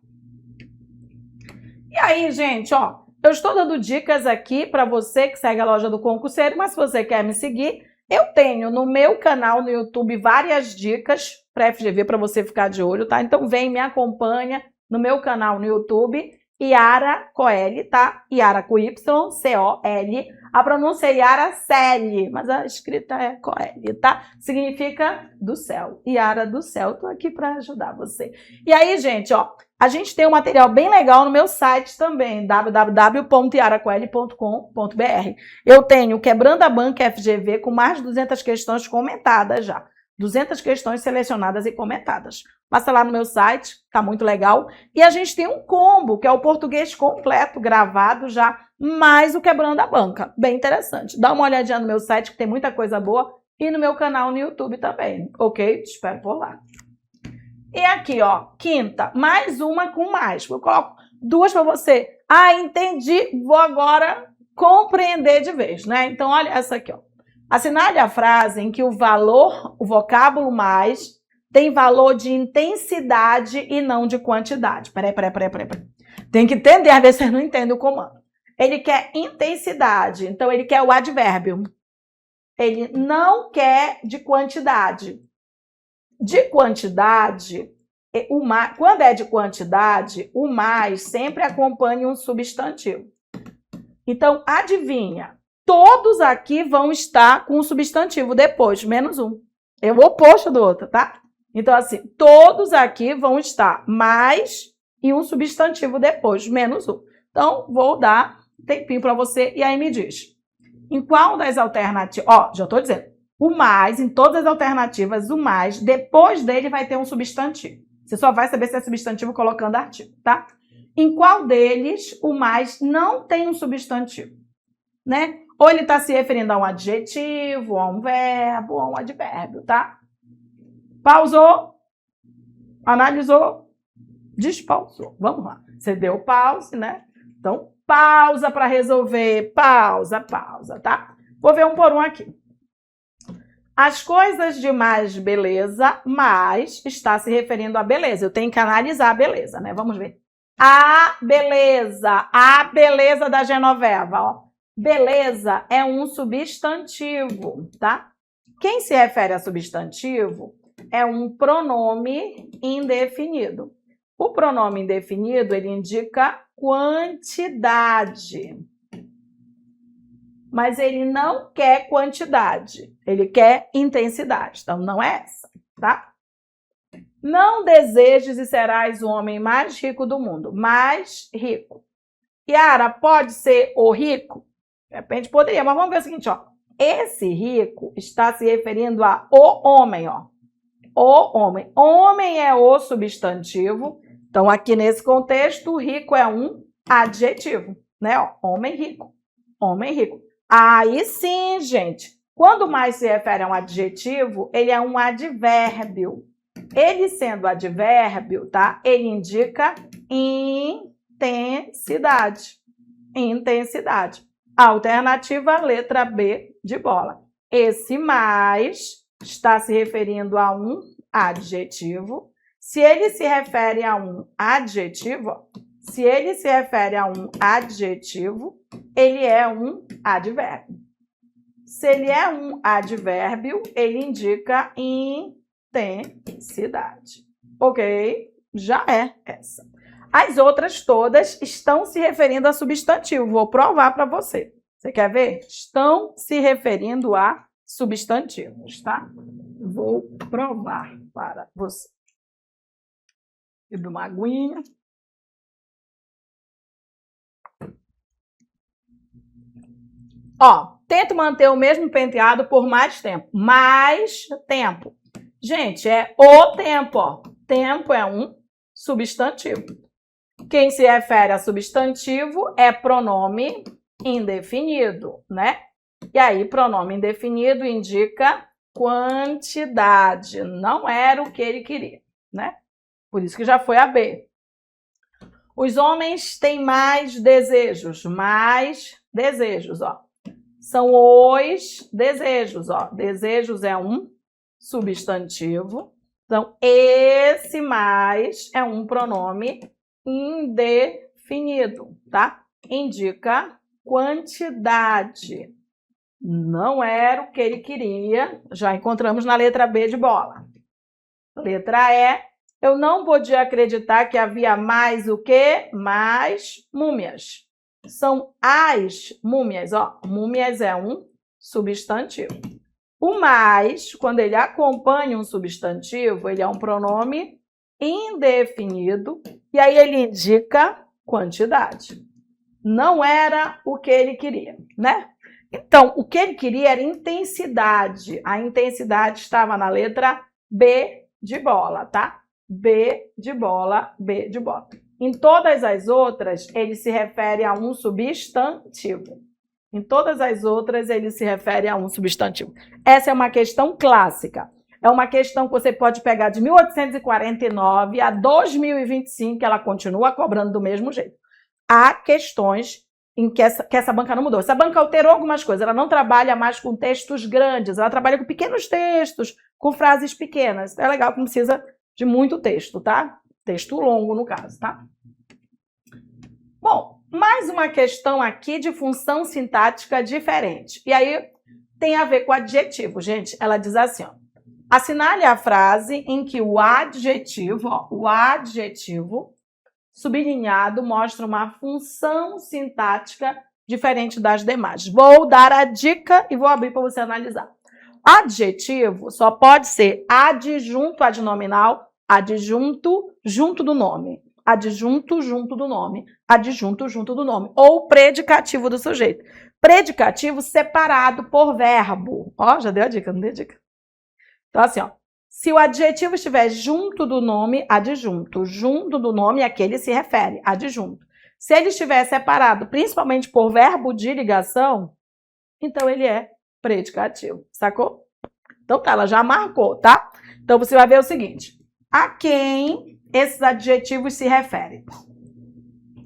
E aí, gente, ó, eu estou dando dicas aqui para você que segue a loja do concurseiro, mas se você quer me seguir, eu tenho no meu canal no YouTube várias dicas para FGV para você ficar de olho, tá? Então vem, me acompanha no meu canal no YouTube, Yara Coeli, tá? Yara com Y, C-O-L. A pronúncia é Yara Celi, mas a escrita é Coeli, tá? Significa do céu. Yara do céu, tô aqui para ajudar você. E aí, gente, ó, a gente tem um material bem legal no meu site também, www.yaracoeli.com.br. Eu tenho Quebrando a Banca FGV com mais de 200 questões comentadas já. 200 questões selecionadas e comentadas. Passa lá no meu site, tá muito legal. E a gente tem um combo, que é o português completo, gravado já, mais o Quebrando a Banca. Bem interessante. Dá uma olhadinha no meu site, que tem muita coisa boa, e no meu canal no YouTube também, ok? Te espero por lá. E aqui, ó, quinta, mais uma com mais. Eu coloco duas para você. Ah, entendi, vou agora compreender de vez, né? Então, olha essa aqui, ó. Assinale a frase em que o valor, o vocábulo mais, tem valor de intensidade e não de quantidade. Peraí. Tem que entender, às vezes você não entende o comando. Ele quer intensidade, então ele quer o advérbio. Ele não quer de quantidade. De quantidade, quando é de quantidade, o mais sempre acompanha um substantivo. Então, adivinha? Todos aqui vão estar com um substantivo depois, menos um. É o oposto do outro, tá? Então, assim, todos aqui vão estar mais e um substantivo depois, menos um. Então, vou dar um tempinho para você e aí me diz. Em qual das alternativas? Ó, já estou dizendo. O mais, em todas as alternativas, o mais, depois dele vai ter um substantivo. Você só vai saber se é substantivo colocando artigo, tá? Em qual deles o mais não tem um substantivo, né? Ou ele está se referindo a um adjetivo, a um verbo, a um advérbio, tá? Pausou, analisou, despausou. Vamos lá. Você deu pause, né? Então, pausa para resolver. Pausa, tá? Vou ver um por um aqui. As coisas de mais beleza, mais está se referindo à beleza. Eu tenho que analisar a beleza, né? Vamos ver. A beleza da Genoveva, ó. Beleza é um substantivo, tá? Quem se refere a substantivo é um pronome indefinido. O pronome indefinido, ele indica quantidade. Mas ele não quer quantidade, ele quer intensidade. Então, não é essa, tá? Não desejes e serás o homem mais rico do mundo. Mais rico. Yara, pode ser o rico? De repente poderia, mas vamos ver o seguinte, ó. Esse rico está se referindo a o homem, ó. O homem. Homem é o substantivo. Então, aqui nesse contexto, rico é um adjetivo, né? Ó, homem rico. Homem rico. Aí sim, gente. Quando mais se refere a um adjetivo, ele é um advérbio. Ele sendo advérbio, tá? Ele indica intensidade. Intensidade. Alternativa, letra B de bola. Esse mais está se referindo a um adjetivo. Se ele se refere a um adjetivo, ele é um advérbio. Se ele é um advérbio, ele indica intensidade. Ok? Já é essa. As outras todas estão se referindo a substantivo. Vou provar para você. Você quer ver? Estão se referindo a substantivos, tá? Vou provar para você. Beber uma aguinha. Ó, tento manter o mesmo penteado por mais tempo. Mais tempo. Gente, é o tempo, ó. Tempo é um substantivo. Quem se refere a substantivo é pronome indefinido, né? E aí, pronome indefinido indica quantidade. Não era o que ele queria, né? Por isso que já foi a B. Os homens têm mais desejos. Mais desejos, ó. São os desejos, ó. Desejos é um substantivo. Então, esse mais é um pronome indefinido, tá? Indica quantidade. Não era o que ele queria. Já encontramos na letra B de bola. Letra E. Eu não podia acreditar que havia mais o quê? Mais múmias. São as múmias, ó. Múmias é um substantivo. O mais, quando ele acompanha um substantivo, ele é um pronome indefinido e aí ele indica quantidade. Não era o que ele queria, né? Então, o que ele queria era intensidade. A intensidade estava na letra B de bola, tá? B de bola, B de bola. Em todas as outras, ele se refere a um substantivo. Em todas as outras, ele se refere a um substantivo. Essa é uma questão clássica. É uma questão que você pode pegar de 1849 a 2025, que ela continua cobrando do mesmo jeito. Há questões em que essa banca não mudou. Essa banca alterou algumas coisas. Ela não trabalha mais com textos grandes, ela trabalha com pequenos textos, com frases pequenas. É legal que não precisa de muito texto, tá? Texto longo, no caso, tá? Bom, mais uma questão aqui de função sintática diferente. E aí tem a ver com adjetivo, gente. Ela diz assim, ó. Assinale a frase em que o adjetivo, ó, o adjetivo sublinhado mostra uma função sintática diferente das demais. Vou dar a dica e vou abrir para você analisar. Adjetivo só pode ser adjunto adnominal, adjunto junto do nome. adjunto junto do nome, adjunto junto do nome, ou predicativo do sujeito. Predicativo separado por verbo. Ó, já deu a dica, não deu a dica? Então, assim, ó, se o adjetivo estiver junto do nome, adjunto. Junto do nome, a que ele se refere, adjunto. Se ele estiver separado, principalmente por verbo de ligação, então ele é predicativo, sacou? Então tá, ela já marcou, tá? Então você vai ver o seguinte, a quem esses adjetivos se referem,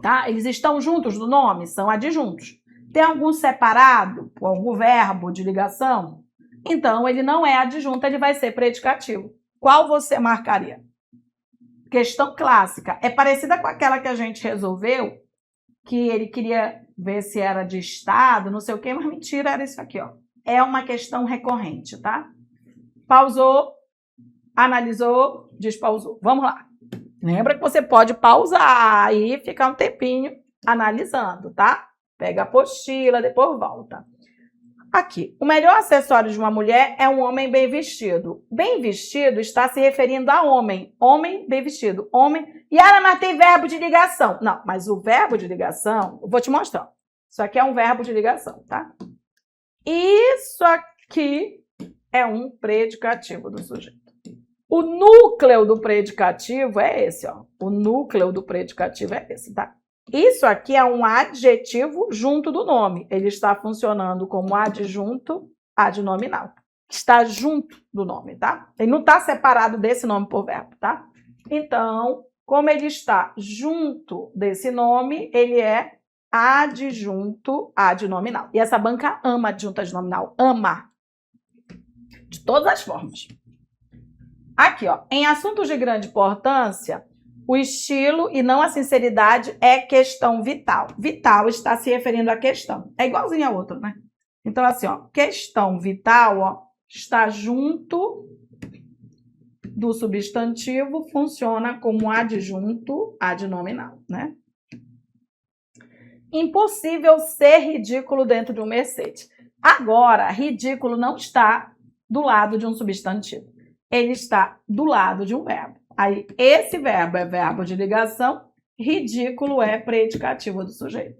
tá? Eles estão juntos do nome? São adjuntos. Tem algum separado, algum verbo de ligação? Então ele não é adjunto, ele vai ser predicativo. Qual você marcaria? Questão clássica. É parecida com aquela que a gente resolveu, que ele queria ver se era de estado, não sei o quê, mas mentira, era isso aqui, ó. É uma questão recorrente, tá? Pausou, analisou, despausou. Vamos lá. Lembra que você pode pausar e ficar um tempinho analisando, tá? Pega a apostila, depois volta. Aqui, o melhor acessório de uma mulher é um homem bem vestido. Bem vestido está se referindo a homem. Homem bem vestido. Homem. E ela, mas tem verbo de ligação. Não, mas o verbo de ligação, eu vou te mostrar. Isso aqui é um verbo de ligação, tá? Isso aqui é um predicativo do sujeito. O núcleo do predicativo é esse, ó. O núcleo do predicativo é esse, tá? Isso aqui é um adjetivo junto do nome. Ele está funcionando como adjunto adnominal. Está junto do nome, tá? Ele não está separado desse nome por verbo, tá? Então, como ele está junto desse nome, ele é adjunto adnominal. E essa banca ama adjunto adnominal. Ama. De todas as formas. Aqui, ó. Em assuntos de grande importância, o estilo e não a sinceridade é questão vital. Vital está se referindo à questão. É igualzinho a outra, né? Então, assim, ó, questão vital, ó, está junto do substantivo, funciona como adjunto adnominal, né? Impossível ser ridículo dentro de um Mercedes. Agora, ridículo não está do lado de um substantivo. Ele está do lado de um verbo. Aí, esse verbo é verbo de ligação, ridículo é predicativo do sujeito.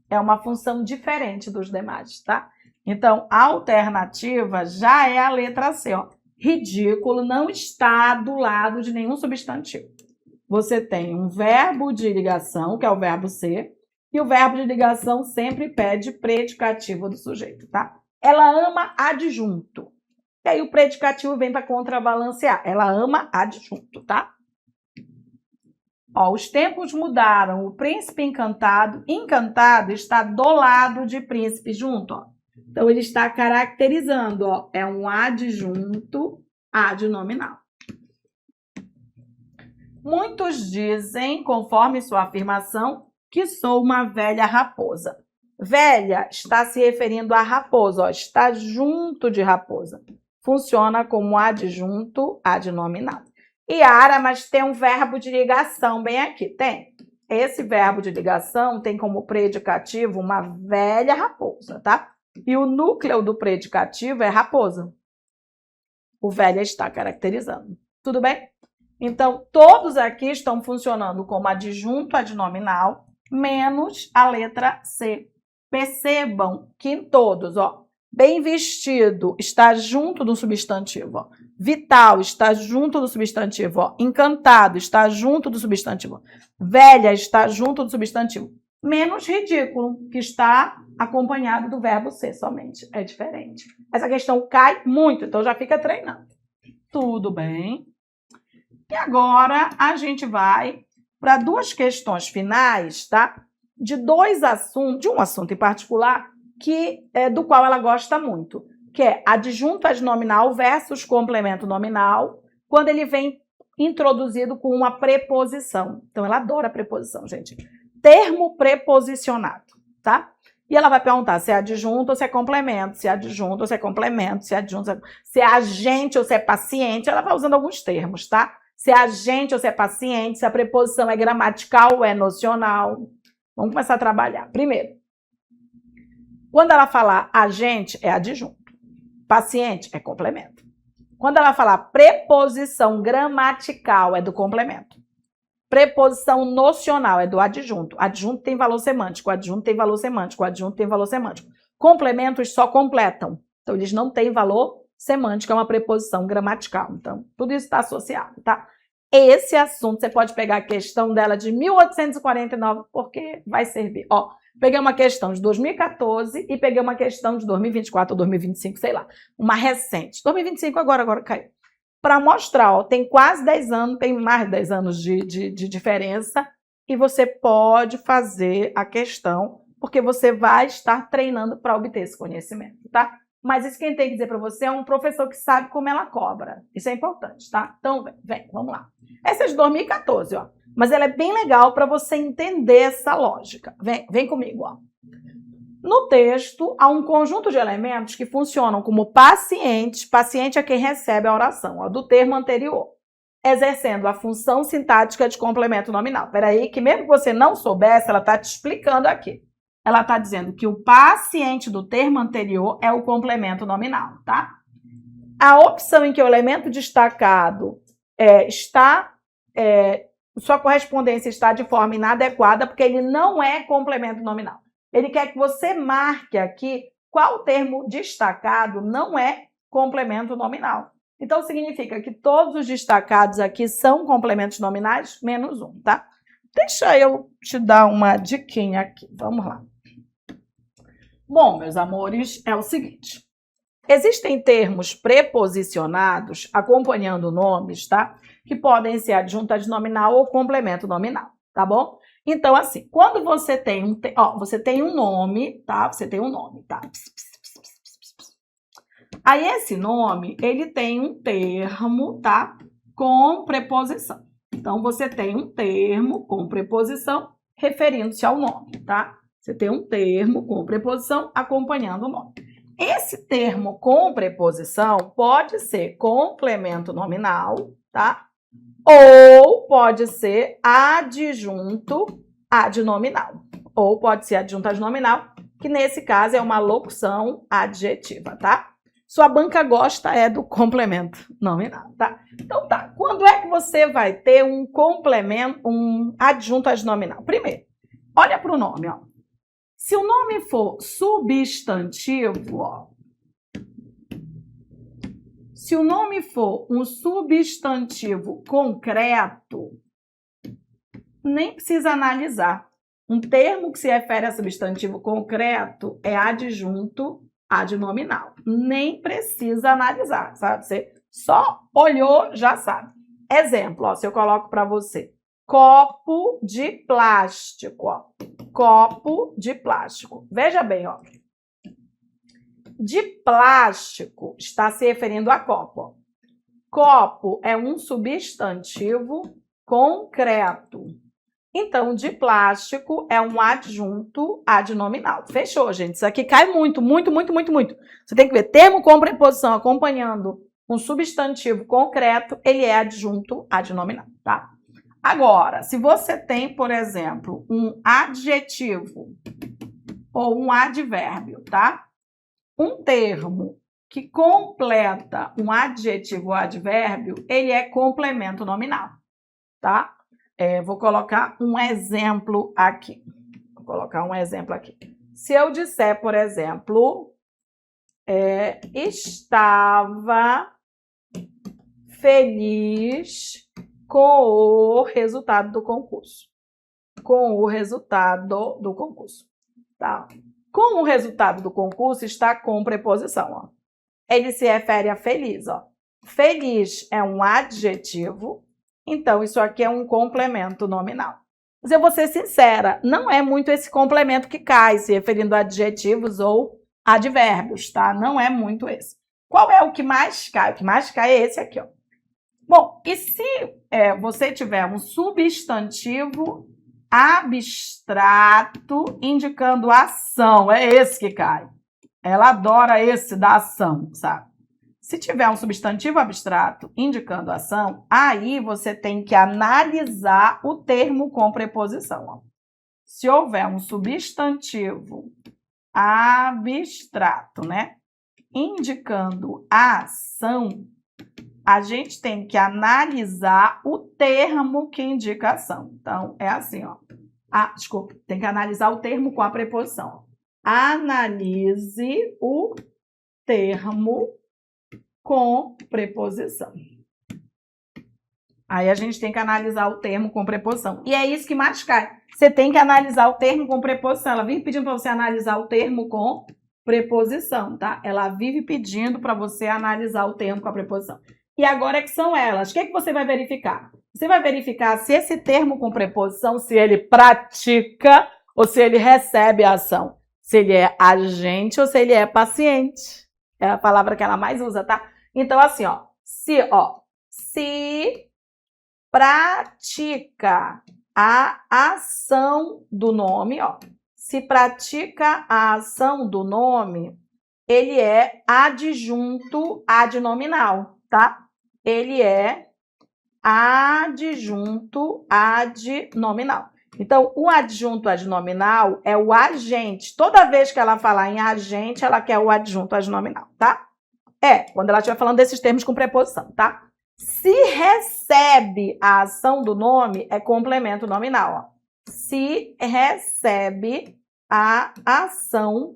É uma função diferente dos demais, tá? Então, a alternativa já é a letra C, ó. Ridículo não está do lado de nenhum substantivo. Você tem um verbo de ligação, que é o verbo ser, e o verbo de ligação sempre pede predicativo do sujeito, tá? Ela ama adjunto. E aí o predicativo vem para contrabalancear. Ela ama adjunto, tá? Ó, os tempos mudaram. O príncipe encantado. Encantado está do lado de príncipe junto, ó. Então, ele está caracterizando, ó. É um adjunto adnominal. Muitos dizem, conforme sua afirmação, que sou uma velha raposa. Velha está se referindo a raposa, ó. Está junto de raposa. Funciona como adjunto adnominal. Yara, mas tem um verbo de ligação bem aqui, tem? Esse verbo de ligação tem como predicativo uma velha raposa, tá? E o núcleo do predicativo é raposa. O velha está caracterizando. Tudo bem? Então, todos aqui estão funcionando como adjunto adnominal, menos a letra C. Percebam que em todos, ó, bem vestido está junto do substantivo, ó. Vital está junto do substantivo, ó. Encantado está junto do substantivo. Velha está junto do substantivo. Menos ridículo, que está acompanhado do verbo ser somente. É diferente. Essa questão cai muito, então já fica treinando. Tudo bem? E agora a gente vai para duas questões finais, tá? De dois assuntos, de um assunto em particular, do qual ela gosta muito, que é adjunto adnominal versus complemento nominal, quando ele vem introduzido com uma preposição. Então, ela adora preposição, gente. Termo preposicionado, tá? E ela vai perguntar se é adjunto ou se é complemento, se é adjunto ou se é complemento, se é adjunto, se é agente ou se é paciente. Ela vai usando alguns termos, tá? Se é agente ou se é paciente, se a preposição é gramatical ou é nocional. Vamos começar a trabalhar. Primeiro, quando ela falar agente, é adjunto. Paciente, é complemento. Quando ela falar preposição gramatical, é do complemento. Preposição nocional é do adjunto. Adjunto tem valor semântico, adjunto tem valor semântico, adjunto tem valor semântico. Complementos só completam. Então, eles não têm valor semântico, é uma preposição gramatical. Então, tudo isso está associado, tá? Esse assunto, você pode pegar a questão dela de 1849, porque vai servir. Ó, peguei uma questão de 2014 e peguei uma questão de 2024 ou 2025, sei lá. Uma recente. 2025 agora caiu. Para mostrar, ó, tem quase 10 anos, tem mais de 10 anos de diferença, e você pode fazer a questão, porque você vai estar treinando para obter esse conhecimento, tá? Mas isso quem tem que dizer para você é um professor que sabe como ela cobra. Isso é importante, tá? Então, vem, vamos lá. Essa é de 2014, ó. Mas ela é bem legal para você entender essa lógica. Vem comigo, ó. No texto, há um conjunto de elementos que funcionam como paciente é quem recebe a oração, ó, do termo anterior, exercendo a função sintática de complemento nominal. Peraí, que mesmo que você não soubesse, ela está te explicando aqui. Ela está dizendo que o paciente do termo anterior é o complemento nominal, tá? A opção em que o elemento destacado sua correspondência está de forma inadequada, porque ele não é complemento nominal. Ele quer que você marque aqui qual termo destacado não é complemento nominal. Então, significa que todos os destacados aqui são complementos nominais, menos um, tá? Deixa eu te dar uma diquinha aqui. Vamos lá. Bom, meus amores, é o seguinte. Existem termos preposicionados acompanhando nomes, tá? Que podem ser adjunta de nominal ou complemento nominal, tá bom? Então, assim, quando você tem você tem um nome, tá? Você tem um nome, tá? Aí, esse nome, ele tem um termo, tá? Com preposição. Então, você tem um termo com preposição referindo-se ao nome, tá? Você tem um termo com preposição acompanhando o nome. Esse termo com preposição pode ser complemento nominal, tá? Ou pode ser adjunto adnominal. Ou pode ser adjunto adnominal, que nesse caso é uma locução adjetiva, tá? Sua banca gosta do complemento nominal, tá? Então tá, quando é que você vai ter um complemento, um adjunto adnominal? Primeiro, olha para o nome, ó. Se o nome for substantivo, ó. Se o nome for um substantivo concreto, nem precisa analisar. Um termo que se refere a substantivo concreto é adjunto adnominal. Nem precisa analisar, sabe? Você só olhou, já sabe. Exemplo, ó, se eu coloco para você, copo de plástico, ó. Copo de plástico. Veja bem, ó. De plástico está se referindo a copo, ó. Copo é um substantivo concreto. Então, de plástico é um adjunto adnominal. Fechou, gente? Isso aqui cai muito, muito, muito, muito, muito. Você tem que ver termo com preposição acompanhando um substantivo concreto, ele é adjunto adnominal, tá? Agora, se você tem, por exemplo, um adjetivo ou um advérbio, tá? Um termo que completa um adjetivo ou advérbio, ele é complemento nominal, tá? Vou colocar um exemplo aqui. Se eu disser, por exemplo, estava feliz com o resultado do concurso. Tá? Com o resultado do concurso está com preposição, ó. Ele se refere a feliz, ó. Feliz é um adjetivo, então isso aqui é um complemento nominal. Mas eu vou ser sincera, não é muito esse complemento que cai, se referindo a adjetivos ou advérbios, tá? Não é muito esse. Qual é o que mais cai? O que mais cai é esse aqui, ó. Bom, e se você tiver um substantivo abstrato indicando ação, é esse que cai. Ela adora esse da ação, sabe? Se tiver um substantivo abstrato indicando ação, aí você tem que analisar o termo com preposição, ó. Se houver um substantivo abstrato, né, indicando a ação, a gente tem que analisar o termo que indica a ação. Então, é assim, ó. Desculpa, tem que analisar o termo com a preposição. Analise o termo com preposição. Aí a gente tem que analisar o termo com preposição. E é isso que mais cai. Você tem que analisar o termo com preposição. Ela vive pedindo para você analisar o termo com preposição, tá? Ela vive pedindo para você analisar o termo com a preposição. E agora é que são elas. O que é que você vai verificar? Você vai verificar se esse termo com preposição, se ele pratica ou se ele recebe a ação. Se ele é agente ou se ele é paciente. É a palavra que ela mais usa, tá? Então, assim, ó. Se pratica a ação do nome, ó. Se pratica a ação do nome, ele é adjunto adnominal, tá? Ele é adjunto adnominal. Então, o adjunto adnominal é o agente. Toda vez que ela falar em agente, ela quer o adjunto adnominal, tá? Quando ela estiver falando desses termos com preposição, tá? Se recebe a ação do nome, é complemento nominal, ó. Se recebe a ação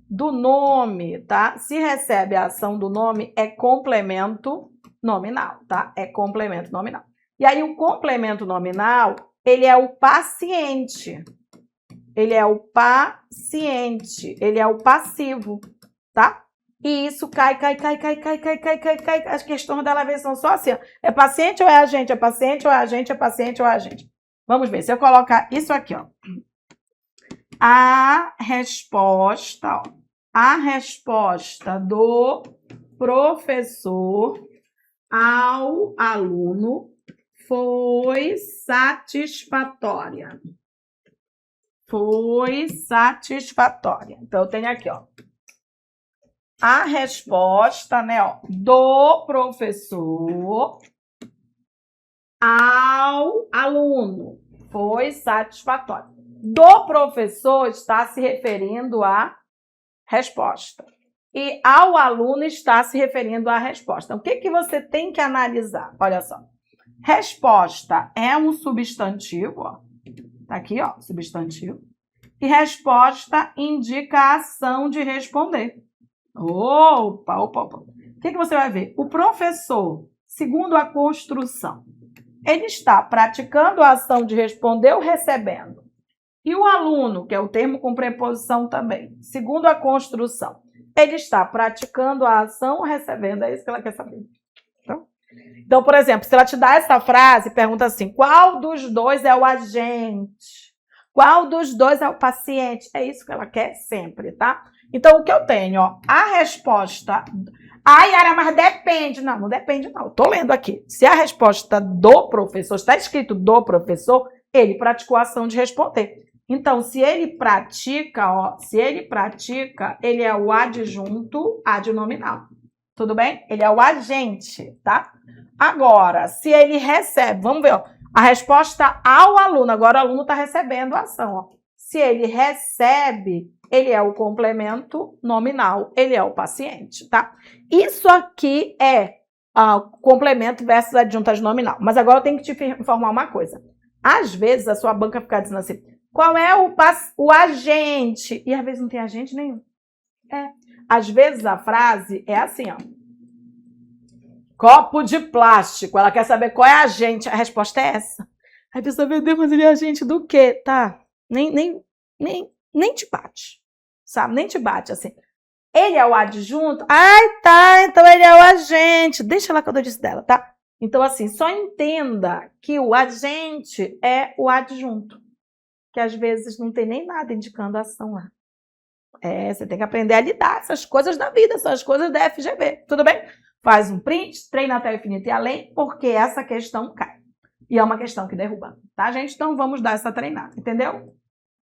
do nome, tá? Se recebe a ação do nome, é complemento nominal, tá? É complemento nominal. E aí, o complemento nominal, ele é o paciente. Ele é o paciente. Ele é o passivo, tá? E isso cai. As questões dela às vezes são só assim, ó. É paciente ou é agente? É paciente ou é agente? É paciente ou é agente? Vamos ver, se eu colocar isso aqui, ó. A resposta do professor ao aluno foi satisfatória. Foi satisfatória. Então, eu tenho aqui, ó. A resposta, né, ó, do professor ao aluno foi satisfatória. Do professor está se referindo à resposta. E ao aluno está se referindo à resposta. Então, o que você tem que analisar? Olha só. Resposta é um substantivo, ó. Tá aqui, ó, substantivo. E resposta indica a ação de responder. Opa. O que você vai ver? O professor, segundo a construção, ele está praticando a ação de responder ou recebendo. E o aluno, que é o termo com preposição também, segundo a construção, ele está praticando a ação ou recebendo? É isso que ela quer saber. Então, por exemplo, se ela te dá essa frase, pergunta assim, qual dos dois é o agente? Qual dos dois é o paciente? É isso que ela quer sempre, tá? Então, o que eu tenho, ó, a resposta... Ai, Yara, mas depende. Não, não depende, não. Estou lendo aqui. Se a resposta do professor, está escrito do professor, ele praticou a ação de responder. Então, se ele pratica, ó, ele é o adjunto adnominal. Tudo bem? Ele é o agente, tá? Agora, se ele recebe, vamos ver, ó, a resposta ao aluno. Agora, o aluno está recebendo a ação, ó. Se ele recebe, ele é o complemento nominal, ele é o paciente, tá? Isso aqui é complemento versus adjunto adnominal. Mas agora eu tenho que te informar uma coisa. Às vezes, a sua banca fica dizendo assim, qual é o agente? E às vezes não tem agente nenhum. Às vezes a frase é assim, ó. Copo de plástico. Ela quer saber qual é a agente. A resposta é essa. Aí a pessoa, meu Deus, mas ele é agente do quê? Tá? Nem te bate. Sabe? Nem te bate, assim. Ele é o adjunto? Ai, tá. Então ele é o agente. Deixa lá quando eu disse dela, tá? Então, assim, só entenda que o agente é o adjunto. Que às vezes não tem nem nada indicando a ação lá. Você tem que aprender a lidar. Essas coisas da vida, são as coisas da FGV. Tudo bem? Faz um print, treina até o infinito e além, porque essa questão cai. E é uma questão que derruba, tá, gente? Então, vamos dar essa treinada, entendeu?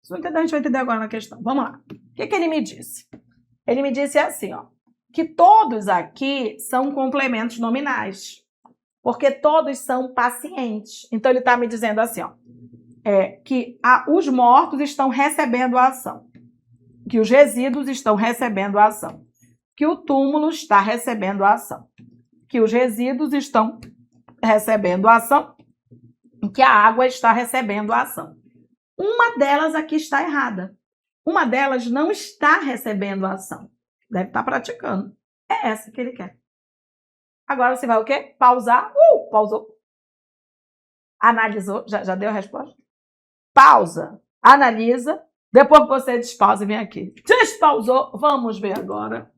Se não entender, a gente vai entender agora na questão. Vamos lá. O que ele me disse? Ele me disse assim, ó, que todos aqui são complementos nominais, porque todos são pacientes. Então, ele está me dizendo assim, ó, que os mortos estão recebendo a ação, que os resíduos estão recebendo a ação, que o túmulo está recebendo a ação. que os resíduos estão recebendo a ação, que a água está recebendo a ação. Uma delas aqui está errada. Uma delas não está recebendo a ação. Deve estar praticando. É essa que ele quer. Agora você vai o quê? Pausar. Pausou. Analisou. Já deu a resposta? Pausa. Analisa. Depois que você despausa, vem aqui. Despausou. Vamos ver agora.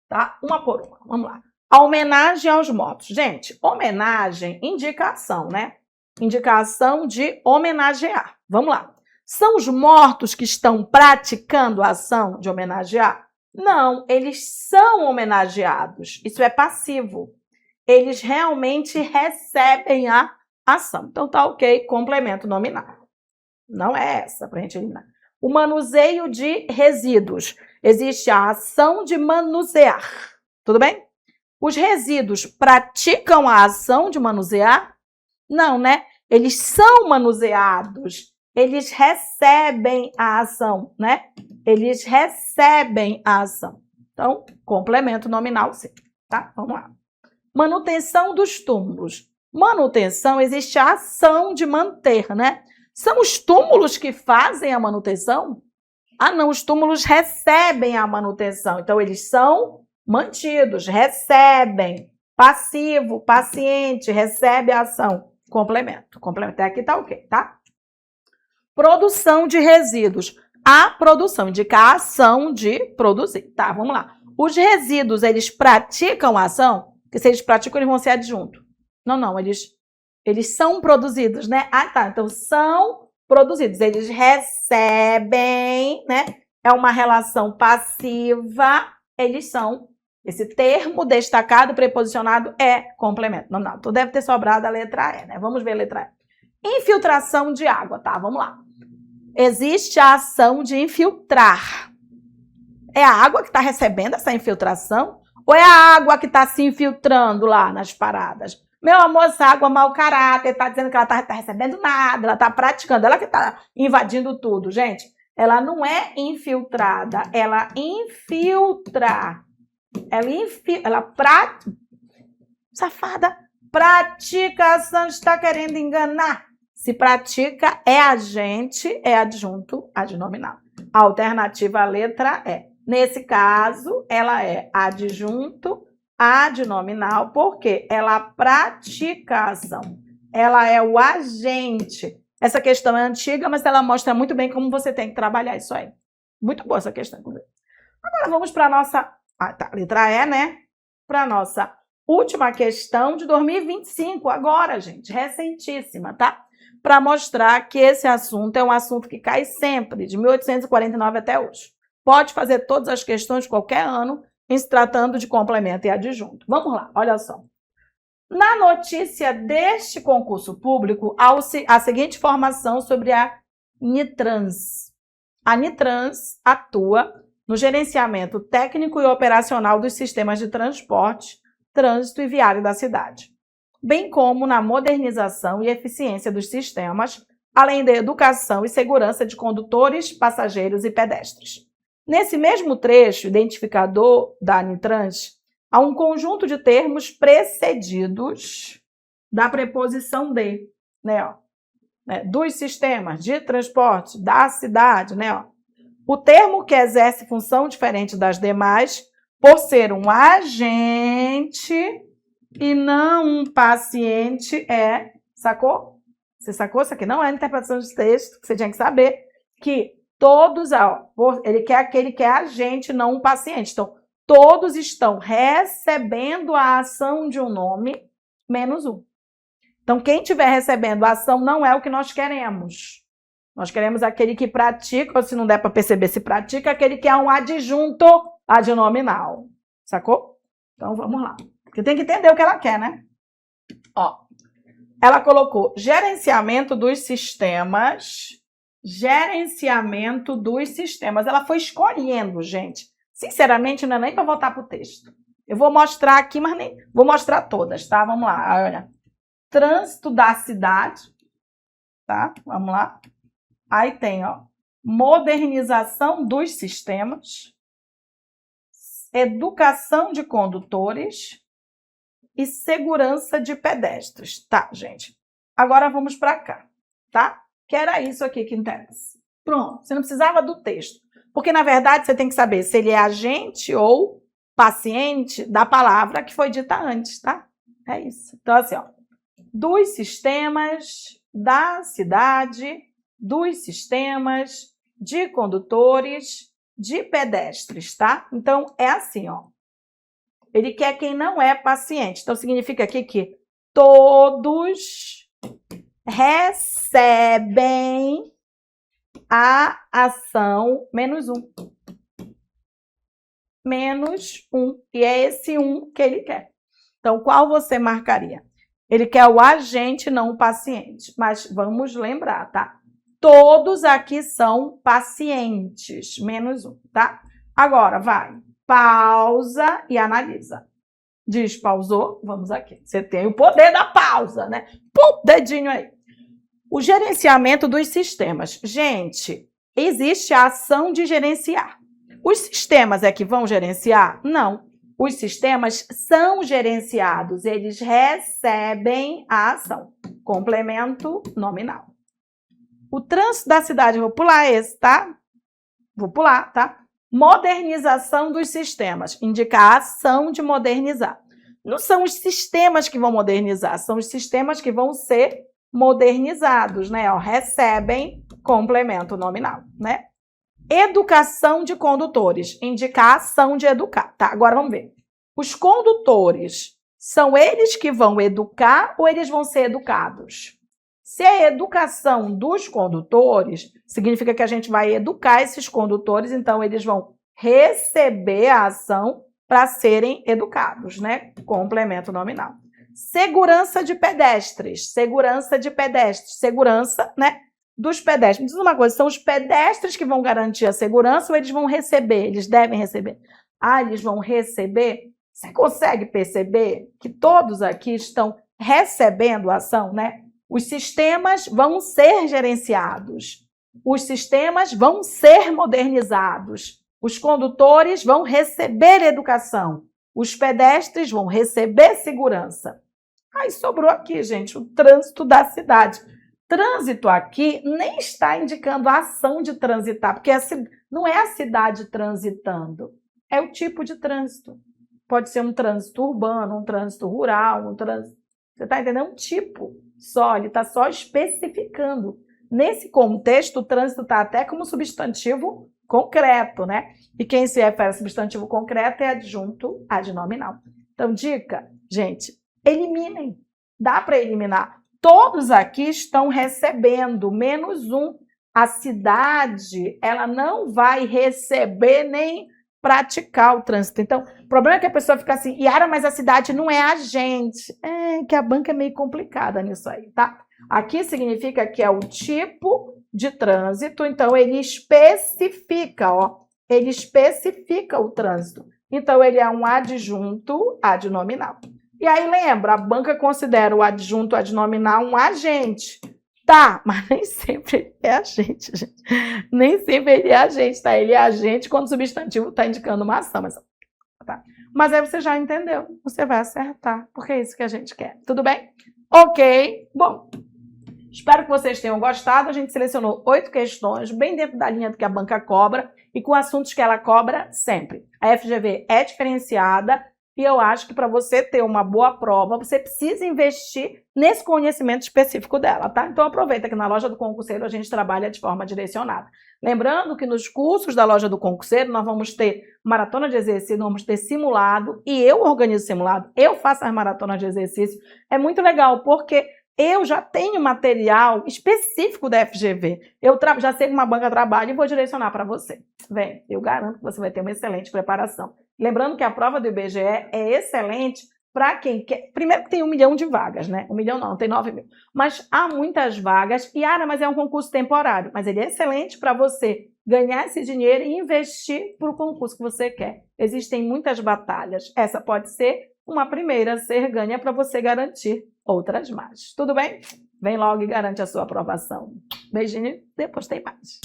Tá? Uma por uma. Vamos lá. A homenagem aos mortos. Gente, homenagem, indicação, né? Indicação de homenagear. Vamos lá. São os mortos que estão praticando a ação de homenagear? Não, eles são homenageados. Isso é passivo. Eles realmente recebem a ação. Então tá ok, complemento nominal. Não é essa para a gente eliminar. O manuseio de resíduos. Existe a ação de manusear. Tudo bem? Os resíduos praticam a ação de manusear? Não, né? Eles são manuseados. Eles recebem a ação, né? Eles recebem a ação. Então, complemento nominal, sim. Tá? Vamos lá. Manutenção dos túmulos. Manutenção, existe a ação de manter, né? São os túmulos que fazem a manutenção? Ah, não, os túmulos recebem a manutenção. Então, eles são mantidos, recebem. Passivo, paciente, recebe a ação. Complemento. Complemento. Até aqui tá ok, tá? Produção de resíduos. A produção indica a ação de produzir. Tá, vamos lá. Os resíduos, eles praticam a ação? Porque se eles praticam, eles vão ser adjunto. Não, eles são produzidos, né? Ah, tá. Então, são produzidos. Eles recebem, né? É uma relação passiva. Eles são. Esse termo destacado, preposicionado, é complemento. Não. Tu deve ter sobrado a letra E, né? Vamos ver a letra E. Infiltração de água, tá? Vamos lá. Existe a ação de infiltrar. É a água que está recebendo essa infiltração? Ou é a água que está se infiltrando lá nas paradas? Meu amor, essa água mau caráter, está dizendo que ela está recebendo nada, ela está praticando, ela que está invadindo tudo. Gente, ela não é infiltrada, ela infiltra. Safada, pratica a ação, está querendo enganar. Se pratica, é agente, é adjunto adnominal. A alternativa, a letra E. Nesse caso, ela é adjunto adnominal, porque ela pratica a ação. Ela é o agente. Essa questão é antiga, mas ela mostra muito bem como você tem que trabalhar isso aí. Muito boa essa questão. Agora vamos para a nossa... letra E, né? Para a nossa última questão de 2025, agora, gente, recentíssima, tá? Para mostrar que esse assunto é um assunto que cai sempre, de 1849 até hoje. Pode fazer todas as questões de qualquer ano, em se tratando de complemento e adjunto. Vamos lá, olha só. Na notícia deste concurso público, há a seguinte informação sobre a Nitrans. A Nitrans atua no gerenciamento técnico e operacional dos sistemas de transporte, trânsito e viário da cidade, bem como na modernização e eficiência dos sistemas, além da educação e segurança de condutores, passageiros e pedestres. Nesse mesmo trecho identificador da Nitrans, há um conjunto de termos precedidos da preposição de, né, dos sistemas de transporte da cidade, né, O termo que exerce função diferente das demais, por ser um agente e não um paciente, sacou? Você sacou isso aqui? Não é interpretação de texto, você tinha que saber que todos, ele quer agente, não um paciente. Então, todos estão recebendo a ação de um nome, menos um. Então, quem estiver recebendo a ação não é o que nós queremos. Nós queremos aquele que pratica, ou se não der para perceber se pratica, aquele que é um adjunto adnominal. Sacou? Então, vamos lá. Porque tem que entender o que ela quer, né? Ó, ela colocou gerenciamento dos sistemas. Gerenciamento dos sistemas. Ela foi escolhendo, gente. Sinceramente, não é nem para voltar para o texto. Eu vou mostrar aqui, mas nem... Vou mostrar todas, tá? Vamos lá, olha. Trânsito da cidade. Tá? Vamos lá. Aí tem, ó, modernização dos sistemas, educação de condutores e segurança de pedestres. Tá, gente? Agora vamos para cá, tá? Que era isso aqui que interessa. Pronto, você não precisava do texto. Porque, na verdade, você tem que saber se ele é agente ou paciente da palavra que foi dita antes, tá? É isso. Então, assim, ó. Dos sistemas da cidade, dos sistemas de condutores, de pedestres, tá? Então, é assim, ó. Ele quer quem não é paciente. Então, significa aqui que todos recebem a ação menos um. Menos um. E é esse um que ele quer. Então, qual você marcaria? Ele quer o agente, não o paciente. Mas vamos lembrar, tá? Todos aqui são pacientes. Menos um, tá? Agora, vai. Pausa e analisa. Diz, pausou? Vamos aqui. Você tem o poder da pausa, né? Pum, dedinho aí. O gerenciamento dos sistemas. Gente, existe a ação de gerenciar. Os sistemas é que vão gerenciar? Não. Os sistemas são gerenciados. Eles recebem a ação. Complemento nominal. O trânsito da cidade, vou pular esse, tá? Vou pular, tá? Modernização dos sistemas. Indica a ação de modernizar. Não são os sistemas que vão modernizar, são os sistemas que vão ser modernizados, né? Ó, recebem complemento nominal, né? Educação de condutores. Indica a ação de educar, tá? Agora vamos ver. Os condutores, são eles que vão educar ou eles vão ser educados? Se é educação dos condutores, significa que a gente vai educar esses condutores, então eles vão receber a ação para serem educados, né? Complemento nominal. Segurança de pedestres. Segurança de pedestres. Segurança, né? Dos pedestres. Me diz uma coisa, são os pedestres que vão garantir a segurança ou eles vão receber? Eles devem receber. Ah, eles vão receber? Você consegue perceber que todos aqui estão recebendo a ação, né? Os sistemas vão ser gerenciados. Os sistemas vão ser modernizados. Os condutores vão receber educação. Os pedestres vão receber segurança. Aí sobrou aqui, gente, o trânsito da cidade. Trânsito aqui nem está indicando a ação de transitar, porque não é a cidade transitando, é o tipo de trânsito. Pode ser um trânsito urbano, um trânsito rural, um trânsito... Você está entendendo? Um tipo só, ele está só especificando. Nesse contexto, o trânsito está até como substantivo concreto, né? E quem se refere a substantivo concreto é adjunto adnominal. Então, dica, gente, eliminem. Dá para eliminar. Todos aqui estão recebendo, menos um. A cidade, ela não vai receber nem praticar o trânsito. Então, o problema é que a pessoa fica assim, Yara, mas a cidade não é agente. É que a banca é meio complicada nisso aí, tá? Aqui significa que é o tipo de trânsito, então ele especifica, ó, ele especifica o trânsito. Então, ele é um adjunto adnominal. E aí, lembra, a banca considera o adjunto adnominal um agente. Tá, mas nem sempre ele é agente, gente. Nem sempre ele é agente, tá? Ele é agente quando o substantivo está indicando uma ação. Mas aí você já entendeu. Você vai acertar, porque é isso que a gente quer. Tudo bem? Ok. Bom, espero que vocês tenham gostado. A gente selecionou 8 questões, bem dentro da linha do que a banca cobra e com assuntos que ela cobra sempre. A FGV é diferenciada. E eu acho que para você ter uma boa prova, você precisa investir nesse conhecimento específico dela, tá? Então aproveita que na Loja do Concurseiro a gente trabalha de forma direcionada. Lembrando que nos cursos da Loja do Concurseiro nós vamos ter maratona de exercício, nós vamos ter simulado, e eu organizo simulado, eu faço as maratonas de exercício. É muito legal, porque eu já tenho material específico da FGV. Eu já sei como a banca trabalha e vou direcionar para você. Vem, eu garanto que você vai ter uma excelente preparação. Lembrando que a prova do IBGE é excelente para quem quer... Primeiro que tem 1 milhão de vagas, né? 1 milhão não, tem 9 mil. Mas há muitas vagas e, mas é um concurso temporário. Mas ele é excelente para você ganhar esse dinheiro e investir para o concurso que você quer. Existem muitas batalhas. Essa pode ser uma primeira a ser ganha para você garantir outras mais. Tudo bem? Vem logo e garante a sua aprovação. Beijinho, depois tem mais.